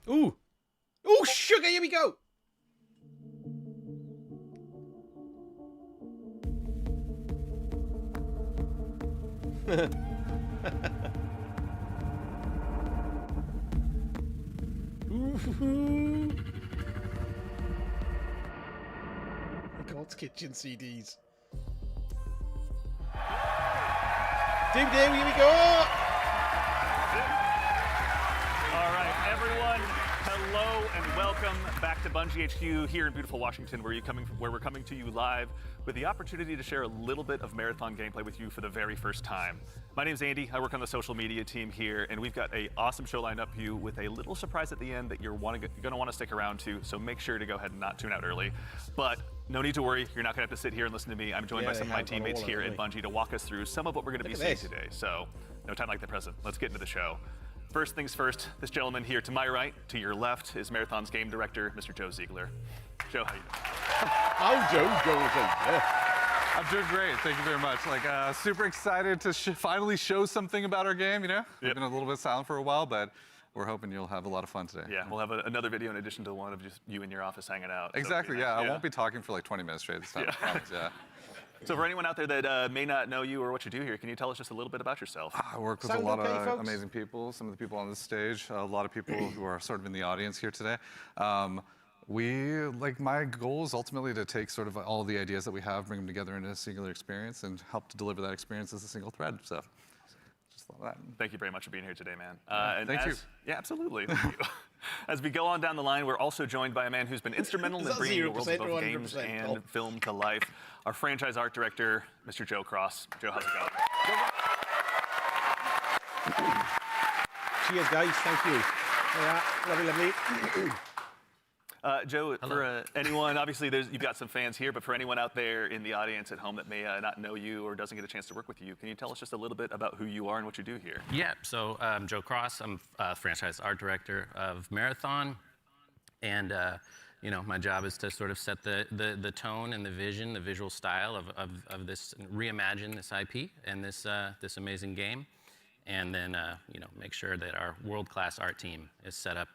Ooh. Oh, sugar, here we go. God's Kitchen CDs. Here we go. All right, everyone, hello and welcome back to Bungie HQ here in beautiful Washington, where we're coming to you live with the opportunity to share a little bit of marathon gameplay with you for the very first time. My name's Andy. I work on the social media team here, and we've got an awesome show lined up for you with a little surprise at the end that you're going to want to stick around to. So make sure to go ahead and not tune out early. But no need to worry. You're not going to have to sit here and listen to me. I'm joined by some of my teammates here at Bungie to walk us through some of what we're going to be seeing today. So no time like the present. Let's get into the show. First things first, this gentleman here to my right, to your left, is Marathon's game director, Mr. Joe Ziegler. Joe, how you doing? How Joe Ziegler? I'm doing great. Thank you very much. Super excited to finally show something about our game, you know? We've been a little bit silent for a while, but we're hoping you'll have a lot of fun today. Yeah, we'll have another video in addition to one of just you in your office hanging out. Exactly, so yeah. I won't be talking for like 20 minutes straight this time. I promise, yeah. So for anyone out there that may not know you or what you do here, can you tell us just a little bit about yourself? I work with a lot of amazing people, some of the people on this stage, a lot of people who are sort of in the audience here today. My goal is ultimately to take sort of all the ideas that we have, bring them together into a singular experience, and help to deliver that experience as a single thread. So, just love that. Thank you very much for being here today, man. Thank you. Yeah, absolutely. Thank you. As we go on down the line, we're also joined by a man who's been instrumental in bringing the world of both games and film to life. Our franchise art director, Mr. Joe Cross. Joe, how's it going? Cheers, guys. Thank you. Yeah, lovely. Joe, for anyone, obviously you've got some fans here, but for anyone out there in the audience at home that may not know you or doesn't get a chance to work with you, can you tell us just a little bit about who you are and what you do here? Yeah, so I'm Joe Cross. I'm franchise art director of Marathon, and my job is to sort of set the tone and the vision, the visual style of this, reimagine this IP and this amazing game, and then make sure that our world-class art team is set up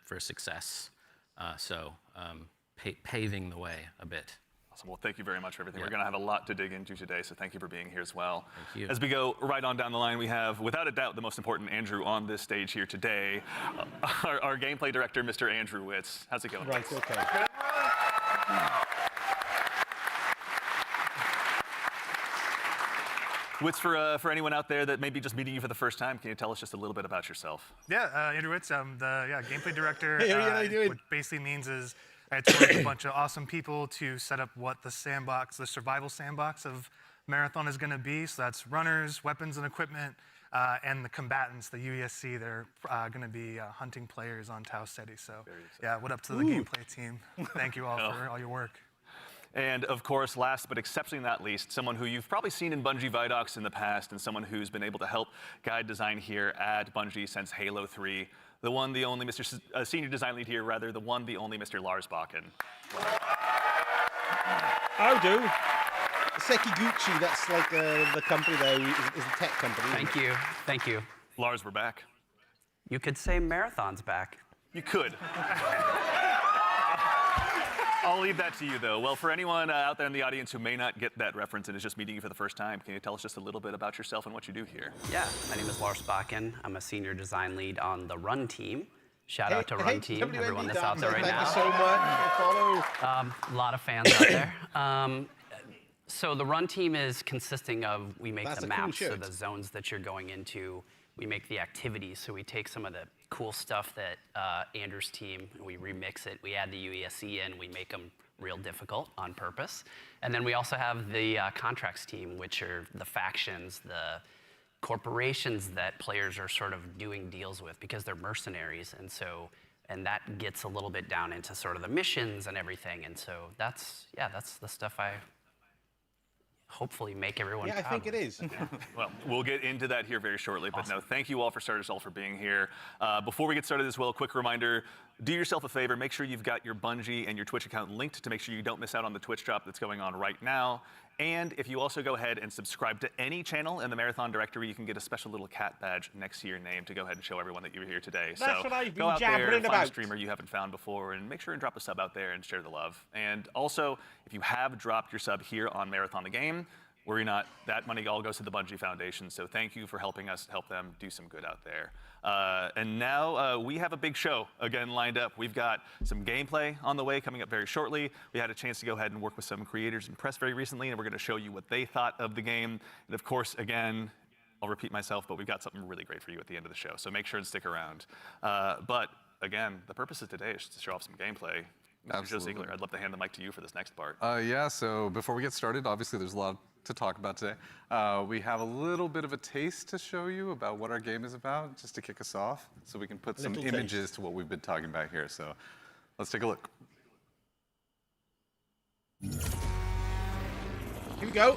for success. Paving the way a bit. Awesome. Well, thank you very much for everything. We're going to have a lot to dig into today, so thank you for being here as well. Thank you. As we go right on down the line, we have, without a doubt, the most important Andrew on this stage here today, our gameplay director, Mr. Andrew Witz. How's it going? Right, okay. Witz, for anyone out there that may be just meeting you for the first time, can you tell us just a little bit about yourself? Yeah, Andrew Witz. I'm the gameplay director. Hey, how you doing? What basically means is I had to work with a bunch of awesome people to set up what the survival sandbox of Marathon is going to be. So that's runners, weapons and equipment, and the combatants, the UESC. They're going to be hunting players on Tau Ceti. So yeah, what up to the gameplay team? Thank you all for all your work. And of course, last but exceptionally not least, someone who you've probably seen in Bungie Vidocs in the past and someone who's been able to help guide design here at Bungie since Halo 3. The one, the only senior design lead here, rather, the one, the only Mr. Lars Bakken. How do? Sekiguchi, that's like the company there, is a tech company. Thank you. Lars, we're back. You could say Marathon's back. You could. I'll leave that to you, though. Well, for anyone out there in the audience who may not get that reference and is just meeting you for the first time, can you tell us just a little bit about yourself and what you do here? Yeah, my name is Lars Bakken. I'm a senior design lead on the Run team. Shout out to Run team, everyone that's out there right now. Thank you so much. A lot of fans out there. So the Run team is consisting of, we make the maps, so the zones that you're going into. We make the activities, so we take some of the cool stuff that Andrew's team, we remix it, we add the UESC in, we make them real difficult on purpose. And then we also have the contracts team, which are the factions, the corporations that players are sort of doing deals with because they're mercenaries. And that gets a little bit down into sort of the missions and everything. And so that's the stuff I hopefully make everyone proud. Yeah, I think it is. Well, we'll get into that here very shortly, but no, thank you all for starters, all for being here. Before we get started as well, a quick reminder, do yourself a favor, make sure you've got your Bungie and your Twitch account linked to make sure you don't miss out on the Twitch drop that's going on right now. And if you also go ahead and subscribe to any channel in the Marathon directory, you can get a special little cat badge next to your name to go ahead and show everyone that you were here today. That's so what I've been go out there, jabbering find a about. streamer you haven't found before, and make sure and drop a sub out there and share the love. And also, if you have dropped your sub here on Marathon the Game, worry not, that money all goes to the Bungie Foundation, so thank you for helping us help them do some good out there. And now we have a big show again lined up. We've got some gameplay on the way coming up very shortly. We had a chance to go ahead and work with some creators and press very recently, and we're going to show you what they thought of the game. And of course, again, I'll repeat myself, but we've got something really great for you at the end of the show, so make sure and stick around. But again, the purpose of today is to show off some gameplay. Mr. Joe Ziegler, I'd love to hand the mic to you for this next part. Yeah, so before we get started, obviously there's a lot to talk about today. We have a little bit of a taste to show you about what our game is about, just to kick us off, so we can put some images to what we've been talking about here. So let's take a look. Here we go.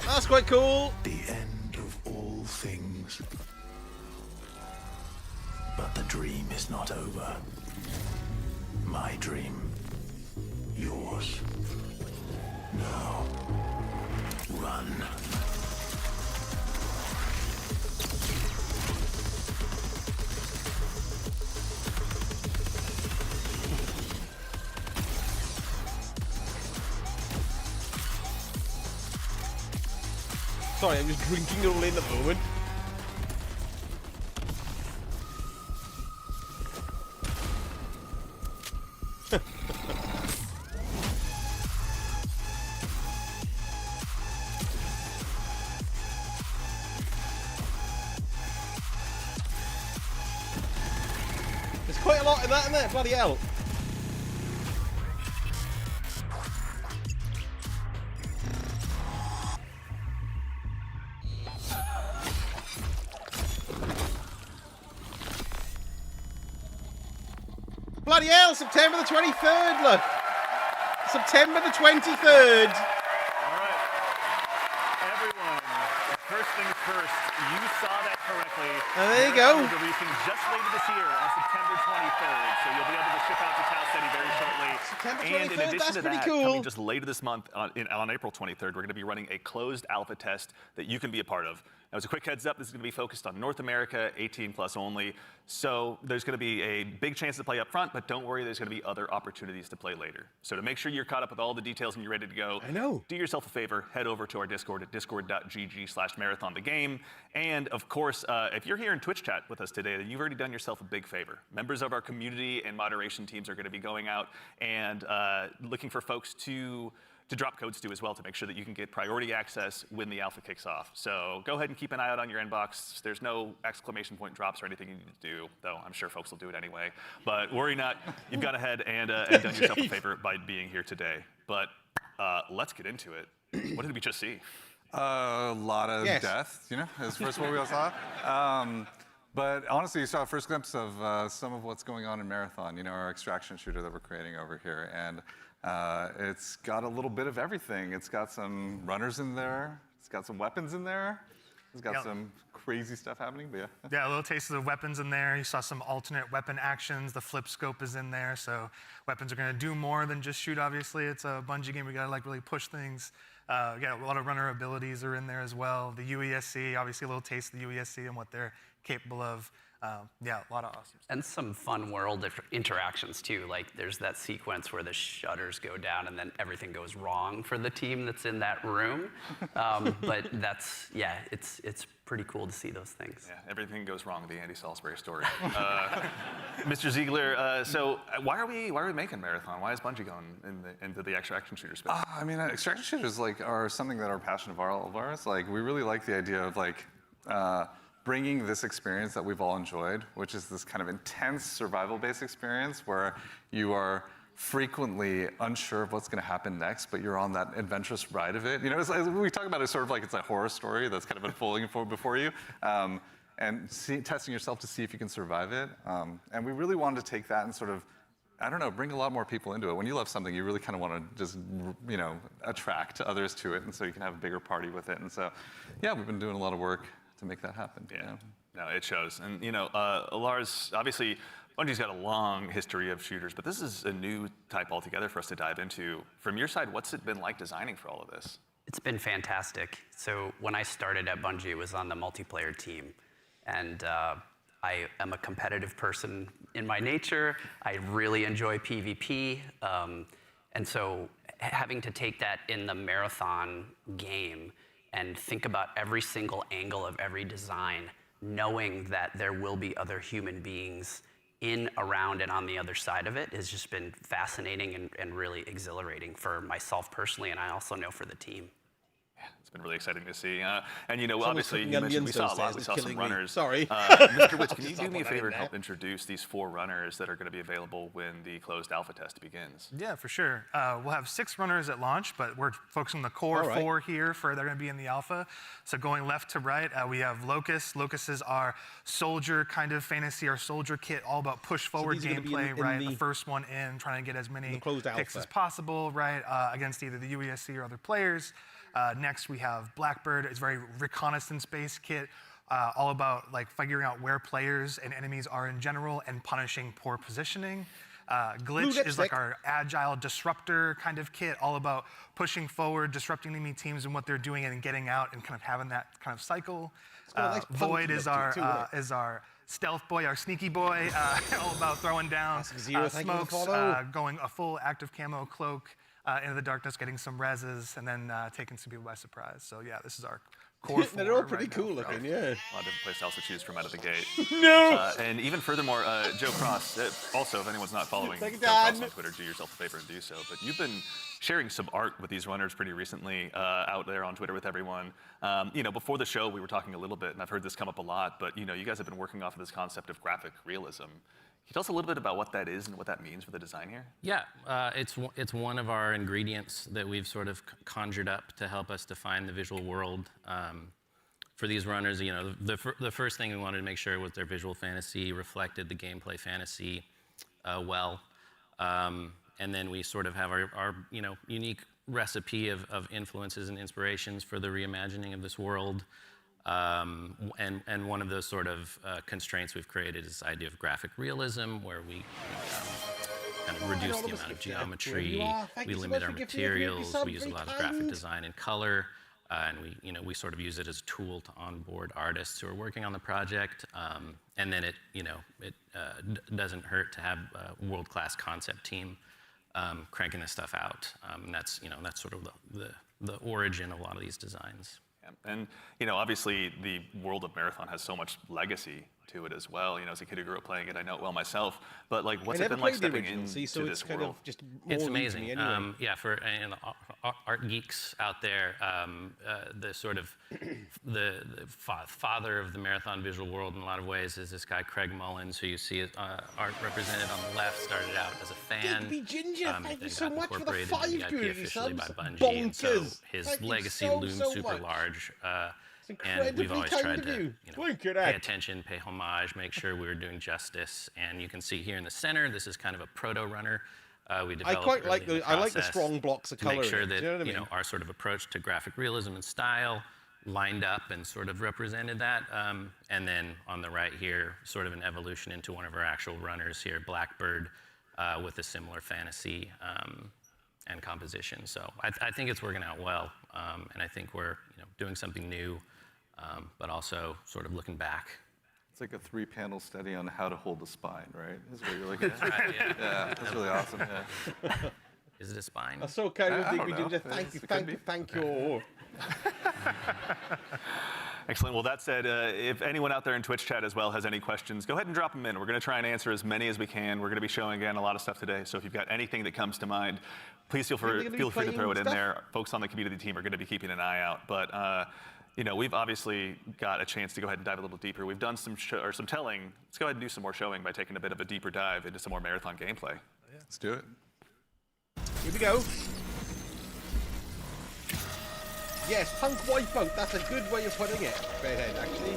That's quite cool. The end of all things. But the dream is not over. My dream. Yours. Now. Run. Sorry, I'm just drinking it all in at the moment. There's quite a lot in that, isn't there? Bloody hell. Bloody hell, September the 23rd, look. September the 23rd. All right, everyone, first things first, you saw that correctly. There you go. We're releasing just later this year on September 23rd, so you'll be able to ship out to Tau City very shortly. September And in 23rd, addition that's to pretty that, cool. coming just later this month, on April 23rd, we're going to be running a closed alpha test that you can be a part of. Now, as a quick heads up, this is going to be focused on North America, 18 plus only. So there's going to be a big chance to play up front, but don't worry, there's going to be other opportunities to play later. So to make sure you're caught up with all the details and you're ready to go, do yourself a favor, head over to our Discord at discord.gg/marathonthegame. And of course, if you're here in Twitch chat with us today, then you've already done yourself a big favor. Members of our community and moderation teams are going to be going out and looking for folks to drop codes to as well to make sure that you can get priority access when the alpha kicks off. So go ahead and keep an eye out on your inbox. There's no exclamation point drops or anything you need to do, though I'm sure folks will do it anyway. But worry not, you've gone ahead and done yourself a favor by being here today. But let's get into it. What did we just see? A lot of death, you know, is first what we all saw. But honestly, you saw a first glimpse of some of what's going on in Marathon, you know, our extraction shooter that we're creating over here. And it's got a little bit of everything. It's got some runners in there. It's got some weapons in there. It's got some crazy stuff happening, but yeah. Yeah, a little taste of the weapons in there. You saw some alternate weapon actions. The flip scope is in there, so weapons are going to do more than just shoot, obviously. It's a Bungie game. We got to like really push things. Yeah, a lot of runner abilities are in there as well. The UESC, obviously a little taste of the UESC and what they're capable of. Yeah, a lot of awesome stuff. And some fun world interactions too. Like there's that sequence where the shutters go down and then everything goes wrong for the team that's in that room. But that's, yeah, it's pretty cool to see those things. Yeah, everything goes wrong, the Andy Salisbury story. Mr. Ziegler, so why are we making Marathon? Why is Bungie going into the extraction shooter space? I mean, extraction shooters are something that are passion of all of ours. Like, we really like the idea of bringing this experience that we've all enjoyed, which is this kind of intense survival-based experience where you are frequently unsure of what's going to happen next, but you're on that adventurous ride of it. You know, we talk about it sort of like it's a horror story that's kind of unfolding before you, and testing yourself to see if you can survive it. And we really wanted to take that and sort of, I don't know, bring a lot more people into it. When you love something, you really kind of want to just, you know, attract others to it, and so you can have a bigger party with it. And so, yeah, we've been doing a lot of work to make that happen. Yeah, no, it shows. And you know, Lars, obviously, Bungie's got a long history of shooters, but this is a new type altogether for us to dive into. From your side, what's it been like designing for all of this? It's been fantastic. So when I started at Bungie, it was on the multiplayer team. And I am a competitive person in my nature. I really enjoy PvP. And so having to take that in the marathon game and think about every single angle of every design, knowing that there will be other human beings in, around, and on the other side of it has just been fascinating and really exhilarating for myself personally, and I also know for the team. Yeah, it's been really exciting to see. And you know, obviously, you mentioned we saw a lot. We saw some runners. Sorry. Mr. Witz, can you do me a favor and help introduce these 4 runners that are going to be available when the closed alpha test begins? Yeah, for sure. We'll have 6 runners at launch, but we're focusing on the core 4 here they're going to be in the alpha. So going left to right, we have Locust. Locust is our soldier kind of fantasy, our soldier kit, all about push forward gameplay, right? The first one in, trying to get as many picks as possible, right, against either the UESC or other players. Next, we have Blackbird. It's a very reconnaissance-based kit, all about like figuring out where players and enemies are in general and punishing poor positioning. Glitch is like our agile disruptor kind of kit, all about pushing forward, disrupting enemy teams and what they're doing, and getting out and kind of having that kind of cycle. Void is our stealth boy, our sneaky boy, all about throwing down smokes, going a full active camo cloak into the darkness, getting some reses, and then taking some people by surprise. So yeah, this is our core 4. They're all pretty cool looking, yeah. A lot of different places to choose from out of the gate. No! And even furthermore, Joe Cross, also, if anyone's not following Joe Cross on Twitter, do yourself a favor and do so. But you've been sharing some art with these runners pretty recently out there on Twitter with everyone. You know, before the show, we were talking a little bit, and I've heard this come up a lot, but you know, you guys have been working off of this concept of graphic realism. Can you tell us a little bit about what that is and what that means for the design here? Yeah, it's one of our ingredients that we've sort of conjured up to help us define the visual world. For these runners, you know, the first thing we wanted to make sure was their visual fantasy reflected the gameplay fantasy well. And then we sort of have our you know, unique recipe of influences and inspirations for the reimagining of this world. And one of those sort of constraints we've created is this idea of graphic realism, where we kind of reduce the amount of geometry, we limit our materials, we use a lot of graphic design and color, and we sort of use it as a tool to onboard artists who are working on the project. And then it doesn't hurt to have a world-class concept team cranking this stuff out. And that's sort of the origin of a lot of these designs. And you know, obviously, the world of Marathon has so much legacy to it as well. You know, as a kid who grew up playing it, I know it well myself. But like, what's it been like stepping into this world? It's amazing. Yeah, for art geeks out there, the sort of the father of the Marathon visual world in a lot of ways is this guy Craig Mullins, who you see art represented on the left. Started out as a fan. Ginger, thank you so much for the 5 VIP officially by Bungie, and so his legacy looms super large. And we've always tried to pay attention, pay homage, make sure we were doing justice. And you can see here in the center, this is kind of a proto-runner. We developed I like the strong blocks of color. To make sure that our sort of approach to graphic realism and style lined up and sort of represented that. And then on the right here, sort of an evolution into one of our actual runners here, Blackbird, with a similar fantasy and composition. So I think it's working out well, and I think we're doing something new. But also sort of looking back. It's like a 3-panel study on how to hold the spine, right? Is what you're looking at. Right, yeah. Yeah, that's really awesome. Yeah. Is it a spine? That's okay. Thank you. Excellent. Well, that said, if anyone out there in Twitch chat as well has any questions, go ahead and drop them in. We're going to try and answer as many as we can. We're going to be showing, again, a lot of stuff today. So if you've got anything that comes to mind, please feel free to throw it in there. Folks on the community team are going to be keeping an eye out. But we've obviously got a chance to go ahead and dive a little deeper. We've done some telling. Let's go ahead and do some more showing by taking a bit of a deeper dive into some more Marathon gameplay. Let's do it. Here we go. Yes, punk wipeout. That's a good way of putting it, Bedhead, actually.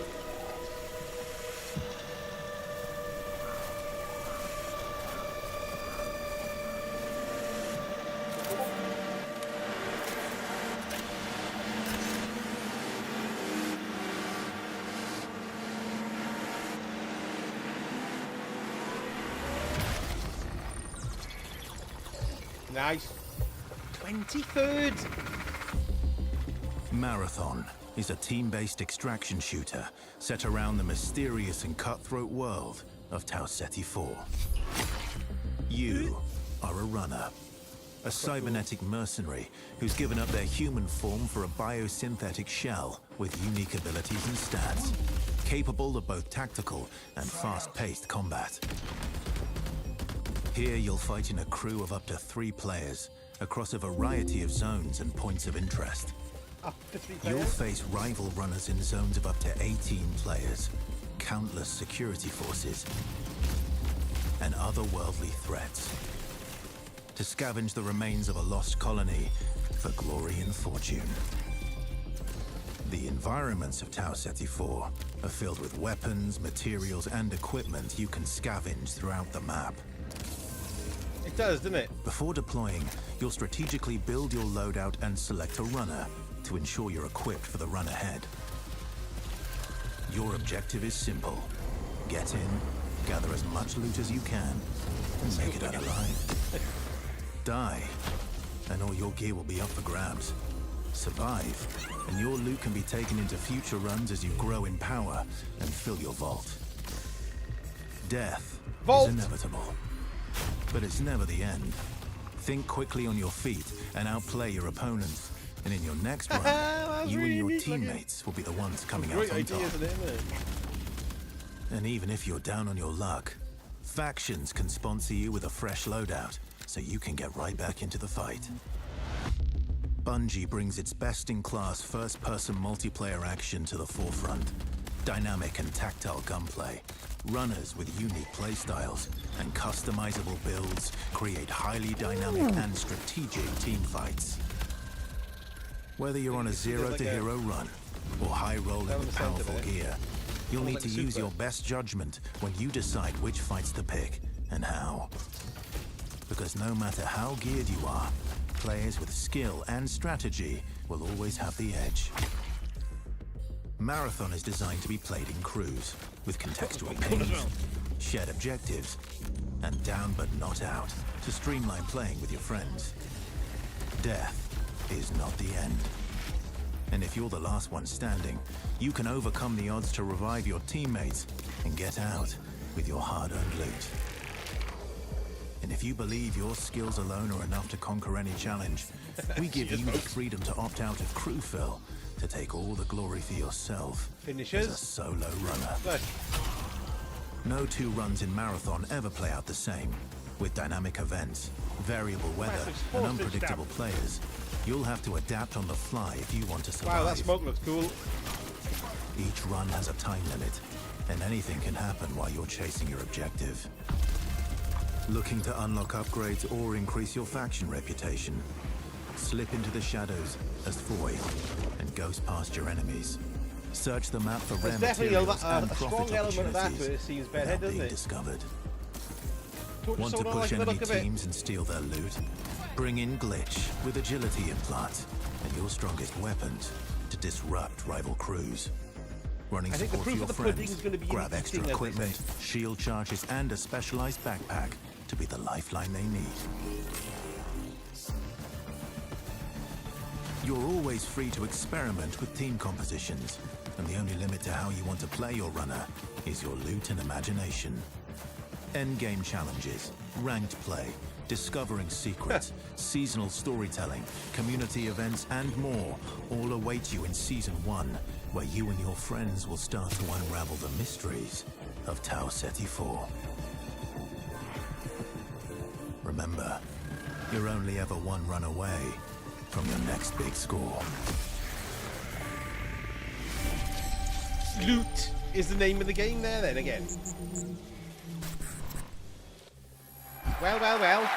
Nice. 23rd. Marathon is a team-based extraction shooter set around the mysterious and cutthroat world of Tau Ceti 4. You are a runner, a cybernetic mercenary who's given up their human form for a biosynthetic shell with unique abilities and stats, capable of both tactical and fast-paced combat. Here you'll fight in a crew of up to 3 players across a variety of zones and points of interest. Up to 3 players? You'll face rival runners in zones of up to 18 players, countless security forces, and otherworldly threats. To scavenge the remains of a lost colony for glory and fortune. The environments of Tau Ceti 4 are filled with weapons, materials, and equipment you can scavenge throughout the map. It does, doesn't it? Before deploying, you'll strategically build your loadout and select a runner to ensure you're equipped for the run ahead. Your objective is simple. Get in, gather as much loot as you can, and make it out alive. Die, and all your gear will be up for grabs. Survive, and your loot can be taken into future runs as you grow in power and fill your vault. Death is inevitable, but it's never the end. Think quickly on your feet and outplay your opponents. And in your next run, you and your teammates will be the ones coming out on top. And even if you're down on your luck, factions can sponsor you with a fresh loadout, so you can get right back into the fight. Bungie brings its best-in-class first-person multiplayer action to the forefront. Dynamic and tactile gunplay, runners with unique playstyles, and customizable builds create highly dynamic and strategic team fights. Whether you're on a zero-to-hero run or high-rolling with powerful gear, you'll need to use your best judgment when you decide which fights to pick and how. Because no matter how geared you are, players with skill and strategy will always have the edge. Marathon is designed to be played in crews, with contextual pings, shared objectives, and down but not out, to streamline playing with your friends. Death is not the end. And if you're the last one standing, you can overcome the odds to revive your teammates and get out with your hard-earned loot. And if you believe your skills alone are enough to conquer any challenge, we give you the freedom to opt out of crew fill to take all the glory for yourself as a solo runner. No 2 runs in Marathon ever play out the same. With dynamic events, variable weather, and unpredictable players, you'll have to adapt on the fly if you want to survive. Wow, that smoke looks cool. Each run has a time limit, and anything can happen while you're chasing your objective. Looking to unlock upgrades or increase your faction reputation? Slip into the shadows as Void and ghost past your enemies. Search the map for rare materials and profit opportunities without being discovered. Want to push enemy teams and steal their loot? Bring in Glitch with agility implants and your strongest weapons to disrupt rival crews. Running support for your friends, grab extra equipment, shield charges, and a specialized backpack to be the lifeline they need. You're always free to experiment with team compositions, and the only limit to how you want to play your runner is your loot and imagination. Endgame challenges, ranked play, discovering secrets, seasonal storytelling, community events, and more all await you in Season 1, where you and your friends will start to unravel the mysteries of Tau Ceti 4. Remember, you're only ever one run away from your next big score. Loot is the name of the game there then again. Well.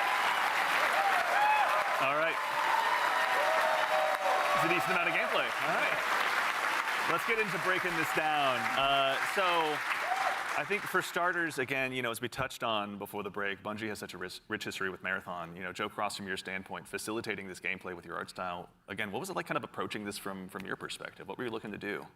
a decent amount of gameplay. All right. Let's get into breaking this down. So I think for starters, again, as we touched on before the break, Bungie has such a rich history with Marathon. Joe Cross, from your standpoint, facilitating this gameplay with your art style, again, what was it like kind of approaching this from your perspective? What were you looking to do?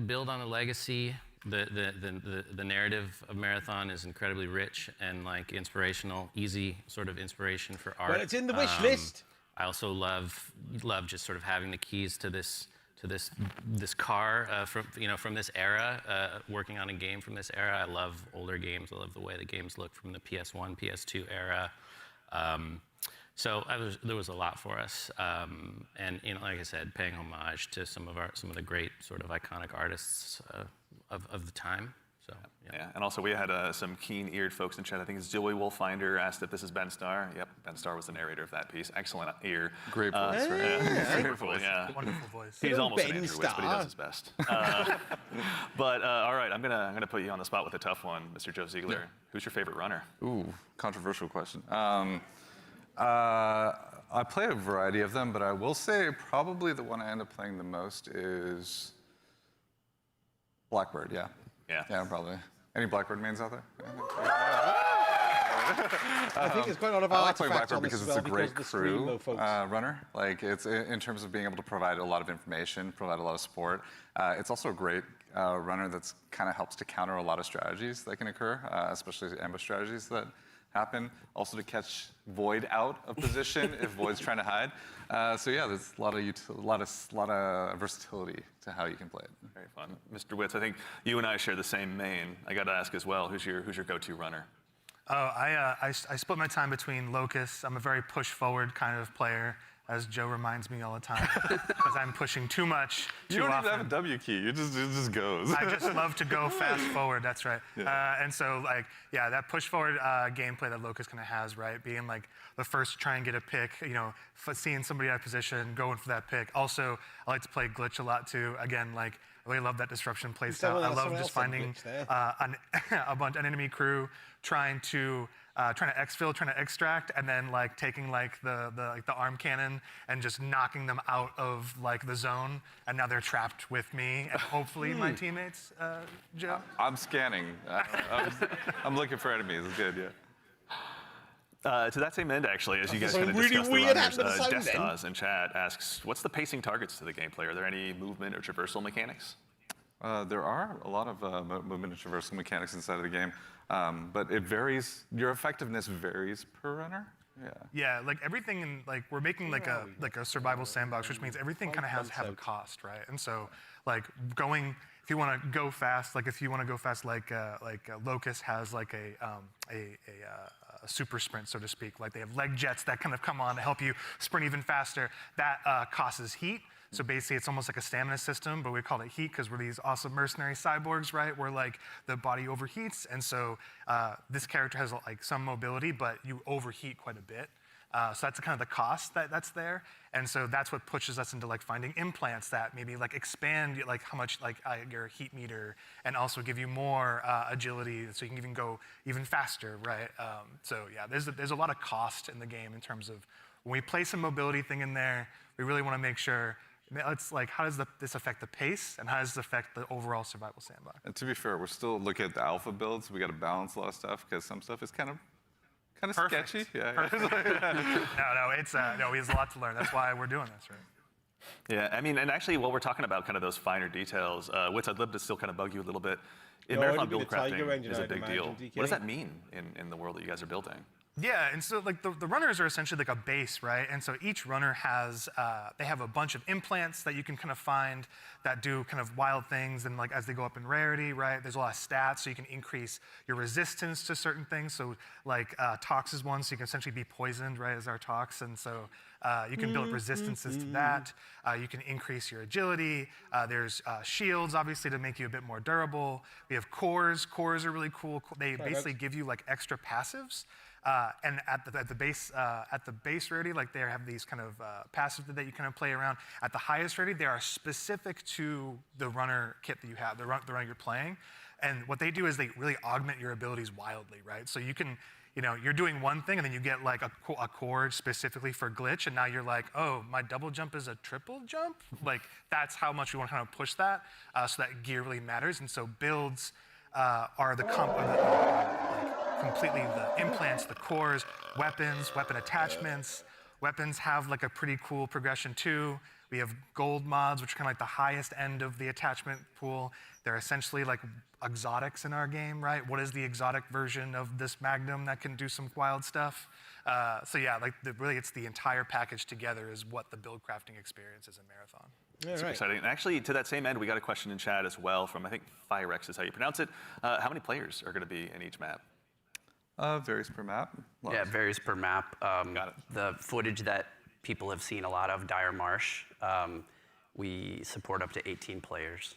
Build on a legacy. The narrative of Marathon is incredibly rich and inspirational, easy sort of inspiration for art. Well, it's in the wish list. I also love just sort of having the keys to this car from this era, working on a game from this era. I love older games. I love the way the games look from the PS1, PS2 era. So there was a lot for us, and like I said, paying homage to some of the great sort of iconic artists of the time. So yeah. And also we had some keen-eared folks in chat. I think it's Joey Wolfinder asked if this is Ben Starr. Yep, Ben Starr was the narrator of that piece. Excellent ear. Great voice, right? Yeah, great voice. Yeah. Wonderful voice. He's almost an Ben Andrew Witt, but he does his best. But all right, I'm gonna put you on the spot with a tough one, Mr. Joe Ziegler. Yeah. Who's your favorite runner? Ooh, controversial question. I play a variety of them, but I will say probably the one I end up playing the most is Blackbird, yeah. Yeah, probably. Any Blackbird mains out there? I think it's quite a lot of I like playing artifacts Blackbird on because this it's a as well, great because of the crew screen, though, folks. runner. It's in terms of being able to provide a lot of information, provide a lot of support. It's also a great runner that's kind of helps to counter a lot of strategies that can occur, especially ambush strategies that happen. Also to catch Void out of position if Void's trying to hide. So yeah, there's a lot of versatility to how you can play it. Very fun. Mr. Witz, I think you and I share the same main. I got to ask as well, who's your go-to runner? Oh, I split my time between Locust. I'm a very push-forward kind of player, as Joe reminds me all the time, because I'm pushing too much, too often. You don't even have a W key. It just goes. I just love to go fast forward. That's right. Yeah. And so, that push-forward gameplay that Locust kind of has, right? Being the first to try and get a pick, seeing somebody out of position, going for that pick. Also, I like to play glitch a lot too. Again, I really love that disruption playstyle. I love just finding an enemy crew trying to exfil, trying to extract, and then taking the arm cannon and just knocking them out of the zone, and now they're trapped with me and hopefully my teammates. Joe. I'm scanning. I'm looking for enemies. It's good, yeah. To that same end, actually, as you guys Some kind of really discussed weird the runners, happened to the sound Destas in chat asks, what's the pacing targets to the gameplay? Are there any movement or traversal mechanics? There are a lot of movement and traversal mechanics inside of the game, but it varies. Your effectiveness varies per runner. Yeah, everything in we're making a survival sandbox, which means everything kind of has to have a cost, right? And so going, if you want to go fast, Locust has a super sprint, so to speak. They have leg jets that kind of come on to help you sprint even faster. That causes heat. So basically, it's almost like a stamina system, but we call it heat because we're these awesome mercenary cyborgs, right? Where the body overheats, and so this character has some mobility, but you overheat quite a bit. So that's kind of the cost that's there, and so that's what pushes us into finding implants that maybe expand how much your heat meter, and also give you more agility, so you can even go even faster, right? So yeah, there's a lot of cost in the game in terms of when we place a mobility thing in there, we really want to make sure. It's how does this affect the pace, and how does it affect the overall survival sandbox? And to be fair, we're still looking at the alpha builds. We got to balance a lot of stuff because some stuff is kind of sketchy. Yeah. No, there's a lot to learn. That's why we're doing this, right? Yeah, I mean, and actually, while we're talking about kind of those finer details, Witz, I'd love to still kind of bug you a little bit. Marathon build crafting is a big deal. DK. What does that mean in the world that you guys are building? Yeah, and so the runners are essentially a base, right? And so each runner has, they have a bunch of implants that you can kind of find that do kind of wild things, and as they go up in rarity, right? There's a lot of stats, so you can increase your resistance to certain things. So Tox is one, so you can essentially be poisoned, right, as our Tox, and so you can build resistances to that. You can increase your agility. There's shields, obviously, to make you a bit more durable. We have cores. Cores are really cool. They basically give you extra passives. And at the base rarity, they have these kind of passives that you kind of play around. At the highest rarity, they are specific to the runner kit that you have, the runner you're playing. And what they do is they really augment your abilities wildly, right? So you can you're doing one thing and then you get like a core specifically for glitch, and now you're like, oh, my double jump is a triple jump? Like, that's how much we want to kind of push that, so that gear really matters. And so builds are completely the implants, the cores, weapons, weapon attachments. Weapons have like a pretty cool progression too. We have gold mods, which are kind of like the highest end of the attachment pool. They're essentially like exotics in our game, right? What is the exotic version of this Magnum that can do some wild stuff? So yeah, like really it's the entire package together is what the build crafting experience is in Marathon. Super exciting. And actually, to that same end, we got a question in chat as well from, I think, Firex is how you pronounce it. How many players are going to be in each map? Varies per map. Yeah, it varies per map. Got it. The footage that people have seen a lot of, Dire Marsh, we support up to 18 players.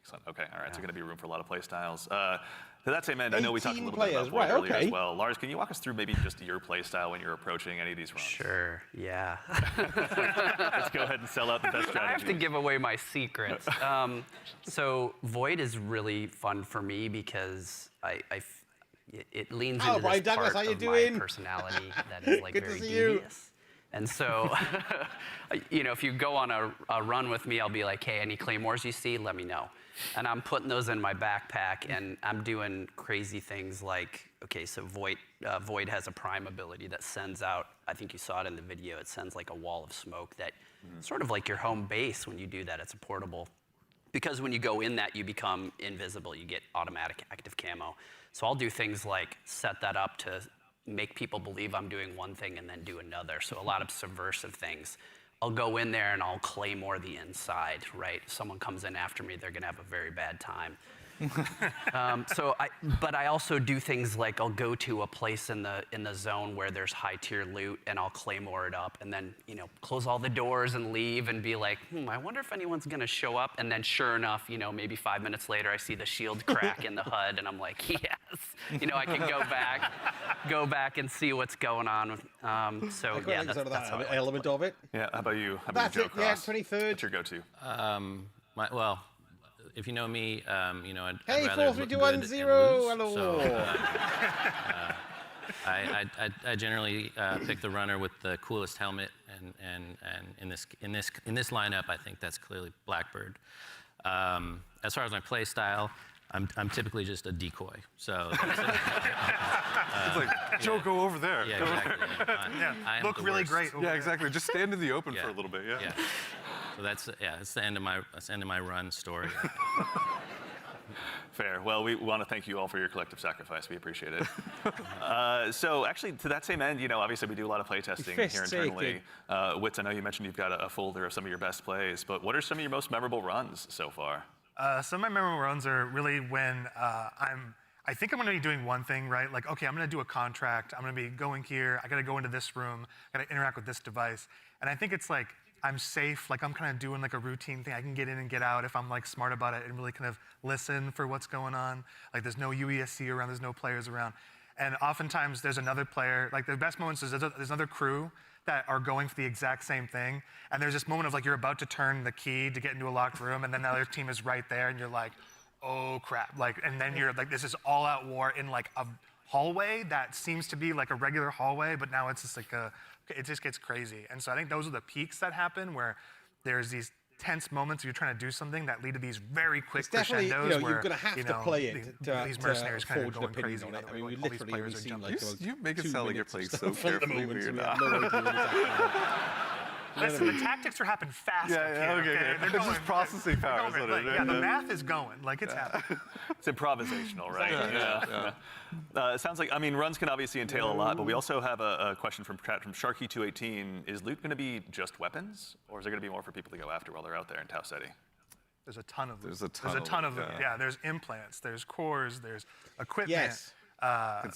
Excellent. Okay, all right, so going to be room for a lot of play styles. To that same end, I know we talked a 18 little bit about players, Void earlier okay. as well. Lars, can you walk us through maybe just your play style when you're approaching any of these runs? Sure, yeah. Let's go ahead and sell out the best strategy. I have to give away my secrets. So Void is really fun for me because it leans into Brian this Douglas, part how you of doing? my personality that is like Good to very see you. devious. And so, if you go on a run with me, I'll be like, hey, any claymores you see, let me know. And I'm putting those in my backpack, and I'm doing crazy things like, okay, so Void has a prime ability that sends out, I think you saw it in the video, it sends like a wall of smoke that sort of like your home base when you do that, it's a portable. Because when you go in that, you become invisible, you get automatic active camo. So I'll do things like set that up to make people believe I'm doing one thing and then do another. So a lot of subversive things. I'll go in there and I'll claymore the inside, right? If someone comes in after me, they're gonna have a very bad time. But I also do things like I'll go to a place in the zone where there's high tier loot and I'll claymore it up and then close all the doors and leave and be like, I wonder if anyone's gonna show up. And then sure enough, maybe 5 minutes later I see the shield crack in the HUD and I'm like, yes, I can go back and see what's going on. So yeah, that's how I like element of it. Yeah, how about you? How about That's you, Joe it, yeah, Cross? 23rd. What's your go-to? Well, if you know me, I'd Hey, rather 4, 3, look 2, good 1, and 0. lose. Hello. So, I generally pick the runner with the coolest helmet, and in this lineup, I think that's clearly Blackbird. As far as my play style, I'm typically just a decoy. So that's it's like, Joe, go over there. Yeah, exactly. I am Look the really worst. great. Yeah, exactly. Just stand in the open for a little bit. Yeah. So that's the end of my run story. Fair. Well, we want to thank you all for your collective sacrifice. We appreciate it. So actually, to that same end, obviously we do a lot of play testing here internally. Witz, I know you mentioned you've got a folder of some of your best plays, but what are some of your most memorable runs so far? Some of my memorable runs are really when I think I'm going to be doing one thing, right? Like, okay, I'm going to do a contract. I'm going to be going here. I got to go into this room. I got to interact with this device. And I think it's like, I'm safe. Like, I'm kind of doing like a routine thing. I can get in and get out if I'm like smart about it and really kind of listen for what's going on. Like, there's no UESC around. There's no players around. And oftentimes there's another player. Like, the best moments is there's another crew that are going for the exact same thing. And there's this moment of like, you're about to turn the key to get into a locked room, and then the other team is right there, and you're like, oh crap. Like, and then you're like, this is all out war in like a hallway that seems to be like a regular hallway, but now it's just like it just gets crazy. And so I think those are the peaks that happen where there's these tense moments where you're trying to do something that lead to these very quick crescendos where you're going to have to play it these mercenaries kind of forge an going crazy. opinion on it. I mean, we All these literally players only are seen jumping. like You make it 2 sound like you're minutes playing of so stuff at the carefully, moment, but so you're we not. have no idea what's actually Listen, the tactics are happening fast up here, Okay. They're It's going, just processing power. they're going, like, the math is going. Like, it's happening. It's improvisational, right? Yeah. It sounds like, runs can obviously entail a lot, but we also have a question from Sharky218. Is loot going to be just weapons, or is there going to be more for people to go after while they're out there in Tau City? There's a ton of them. There's a ton of them. Yeah, there's implants, there's cores, there's equipment. Yes.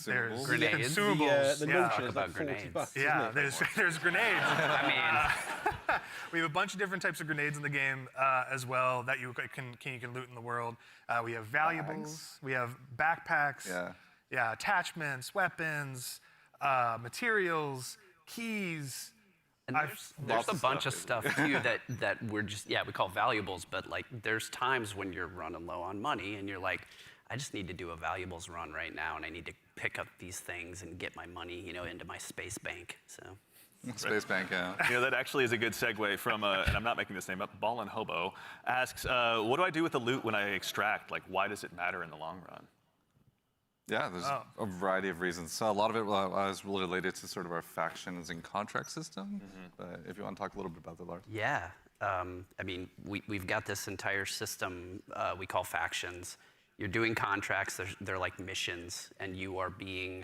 There's Grenades. consumables. The yeah. notion is About like 40 grenades. bucks. Yeah, there's grenades. I mean, We have a bunch of different types of grenades in the game as well that you can loot in the world. We have valuables. We have backpacks. Yeah, attachments, weapons, materials, keys. and there's a bunch of stuff too that we're just we call valuables, but like there's times when you're running low on money and you're like, I just need to do a valuables run right now, and I need to pick up these things and get my money, you know, into my space bank. So. Space Bank, yeah. You know, that actually is a good segue from, and I'm not making this name up, Ballin' Hobo asks, what do I do with the loot when I extract? Like, why does it matter in the long run? Yeah, there's a variety of reasons. So a lot of it was related to sort of our factions and contract system. But if you want to talk a little bit about that, Lars. Yeah. I mean, we've got this entire system we call factions. You're doing contracts, they're like missions, and you are being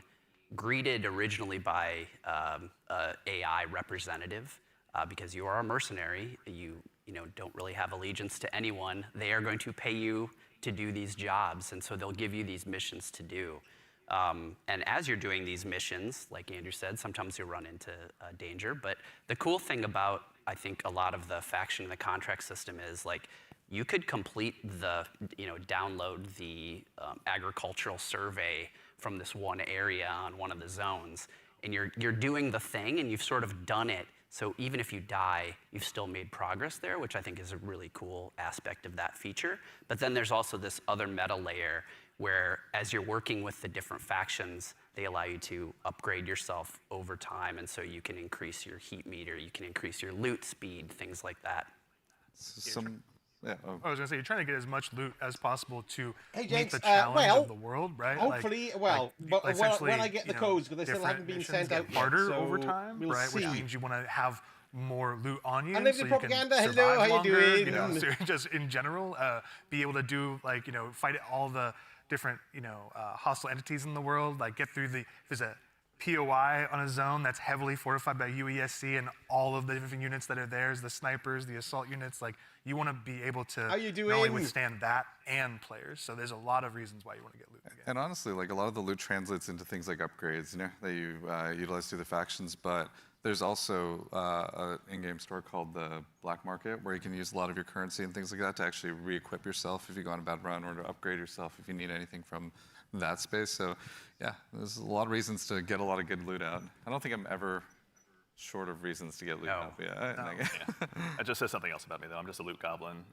greeted originally by AI representative because you are a mercenary. You know, don't really have allegiance to anyone. They are going to pay you to do these jobs, and so they'll give you these missions to do. And as you're doing these missions, like Andrew said, sometimes you'll run into danger. But the cool thing about, I think, a lot of the faction and the contract system is like, you could complete the, you know, download the agricultural survey from this one area on one of the zones, and you're doing the thing, and you've sort of done it. So even if you die, you've still made progress there, which I think is a really cool aspect of that feature. But then there's also this other meta layer where, as you're working with the different factions, they allow you to upgrade yourself over time, and so you can increase your heat meter, you can increase your loot speed, things like that. Yeah. I was going to say, you're trying to get as much loot as possible to meet James, the challenge of the world, right? Hopefully, but when I get the codes, because they still haven't been sent out yet, harder so over time, we'll right? see. Which means you want to have more loot on you, And if so the you propaganda, can hello, survive how you longer, doing? you know, so just in general, be able to do, like, you know, fight all the different, you know, hostile entities in the world, like get through there's a POI on a zone that's heavily fortified by UESC, and all of the different units that are there, the snipers, the assault units, like, you want to be able to not only withstand that and players. So there's a lot of reasons why you want to get loot again. And honestly, like, a lot of the loot translates into things like upgrades, you know, that you utilize through the factions. But there's also an in-game store called the Black Market, where you can use a lot of your currency and things like that to actually re-equip yourself if you go on a bad run, or to upgrade yourself if you need anything from that space. So yeah, there's a lot of reasons to get a lot of good loot out. I don't think I'm ever short of reasons to get loot out. Yeah. That just says something else about me, though. I'm just a loot goblin.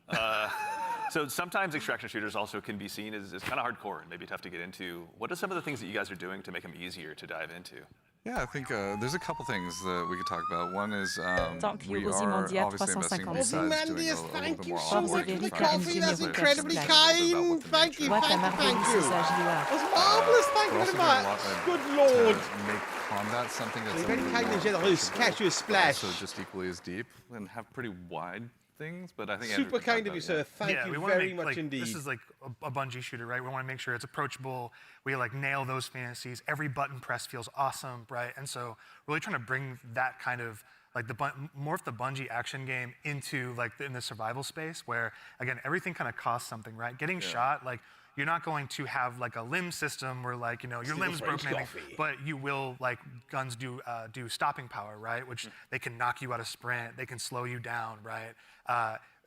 So sometimes extraction shooters also can be seen as kind of hardcore and maybe tough to get into. What are some of the things that you guys are doing to make them easier to dive into? Yeah, I think there's a couple things that we could talk about. One is we are Ozymandias, obviously investing 350. besides doing Ozymandias, a little thank bit you more so on much for the working coffee. That's incredibly kind. Thank you, Boîte à thank you, Marguerite thank you. Saint-Gilloise. That's marvellous, thank you We're very also doing a much. lot Good lord. to make combat something that's Very a little kind more and generous. Catch you a splash. also just equally as deep and have pretty wide things. But I think Super kind of you, sir. Thank you very much indeed. This is like a Bungie shooter, right? We want to make sure it's approachable. We like nail those fantasies. Every button press feels awesome, right? And so really trying to bring that kind of like morph the Bungie action game into like in the survival space, where again everything kind of costs something, right? Getting shot, like you're not going to have like a limb system where like, you know, your limb's broken, but you will, like, guns do stopping power, right? Which they can knock you out of sprint, they can slow you down, right?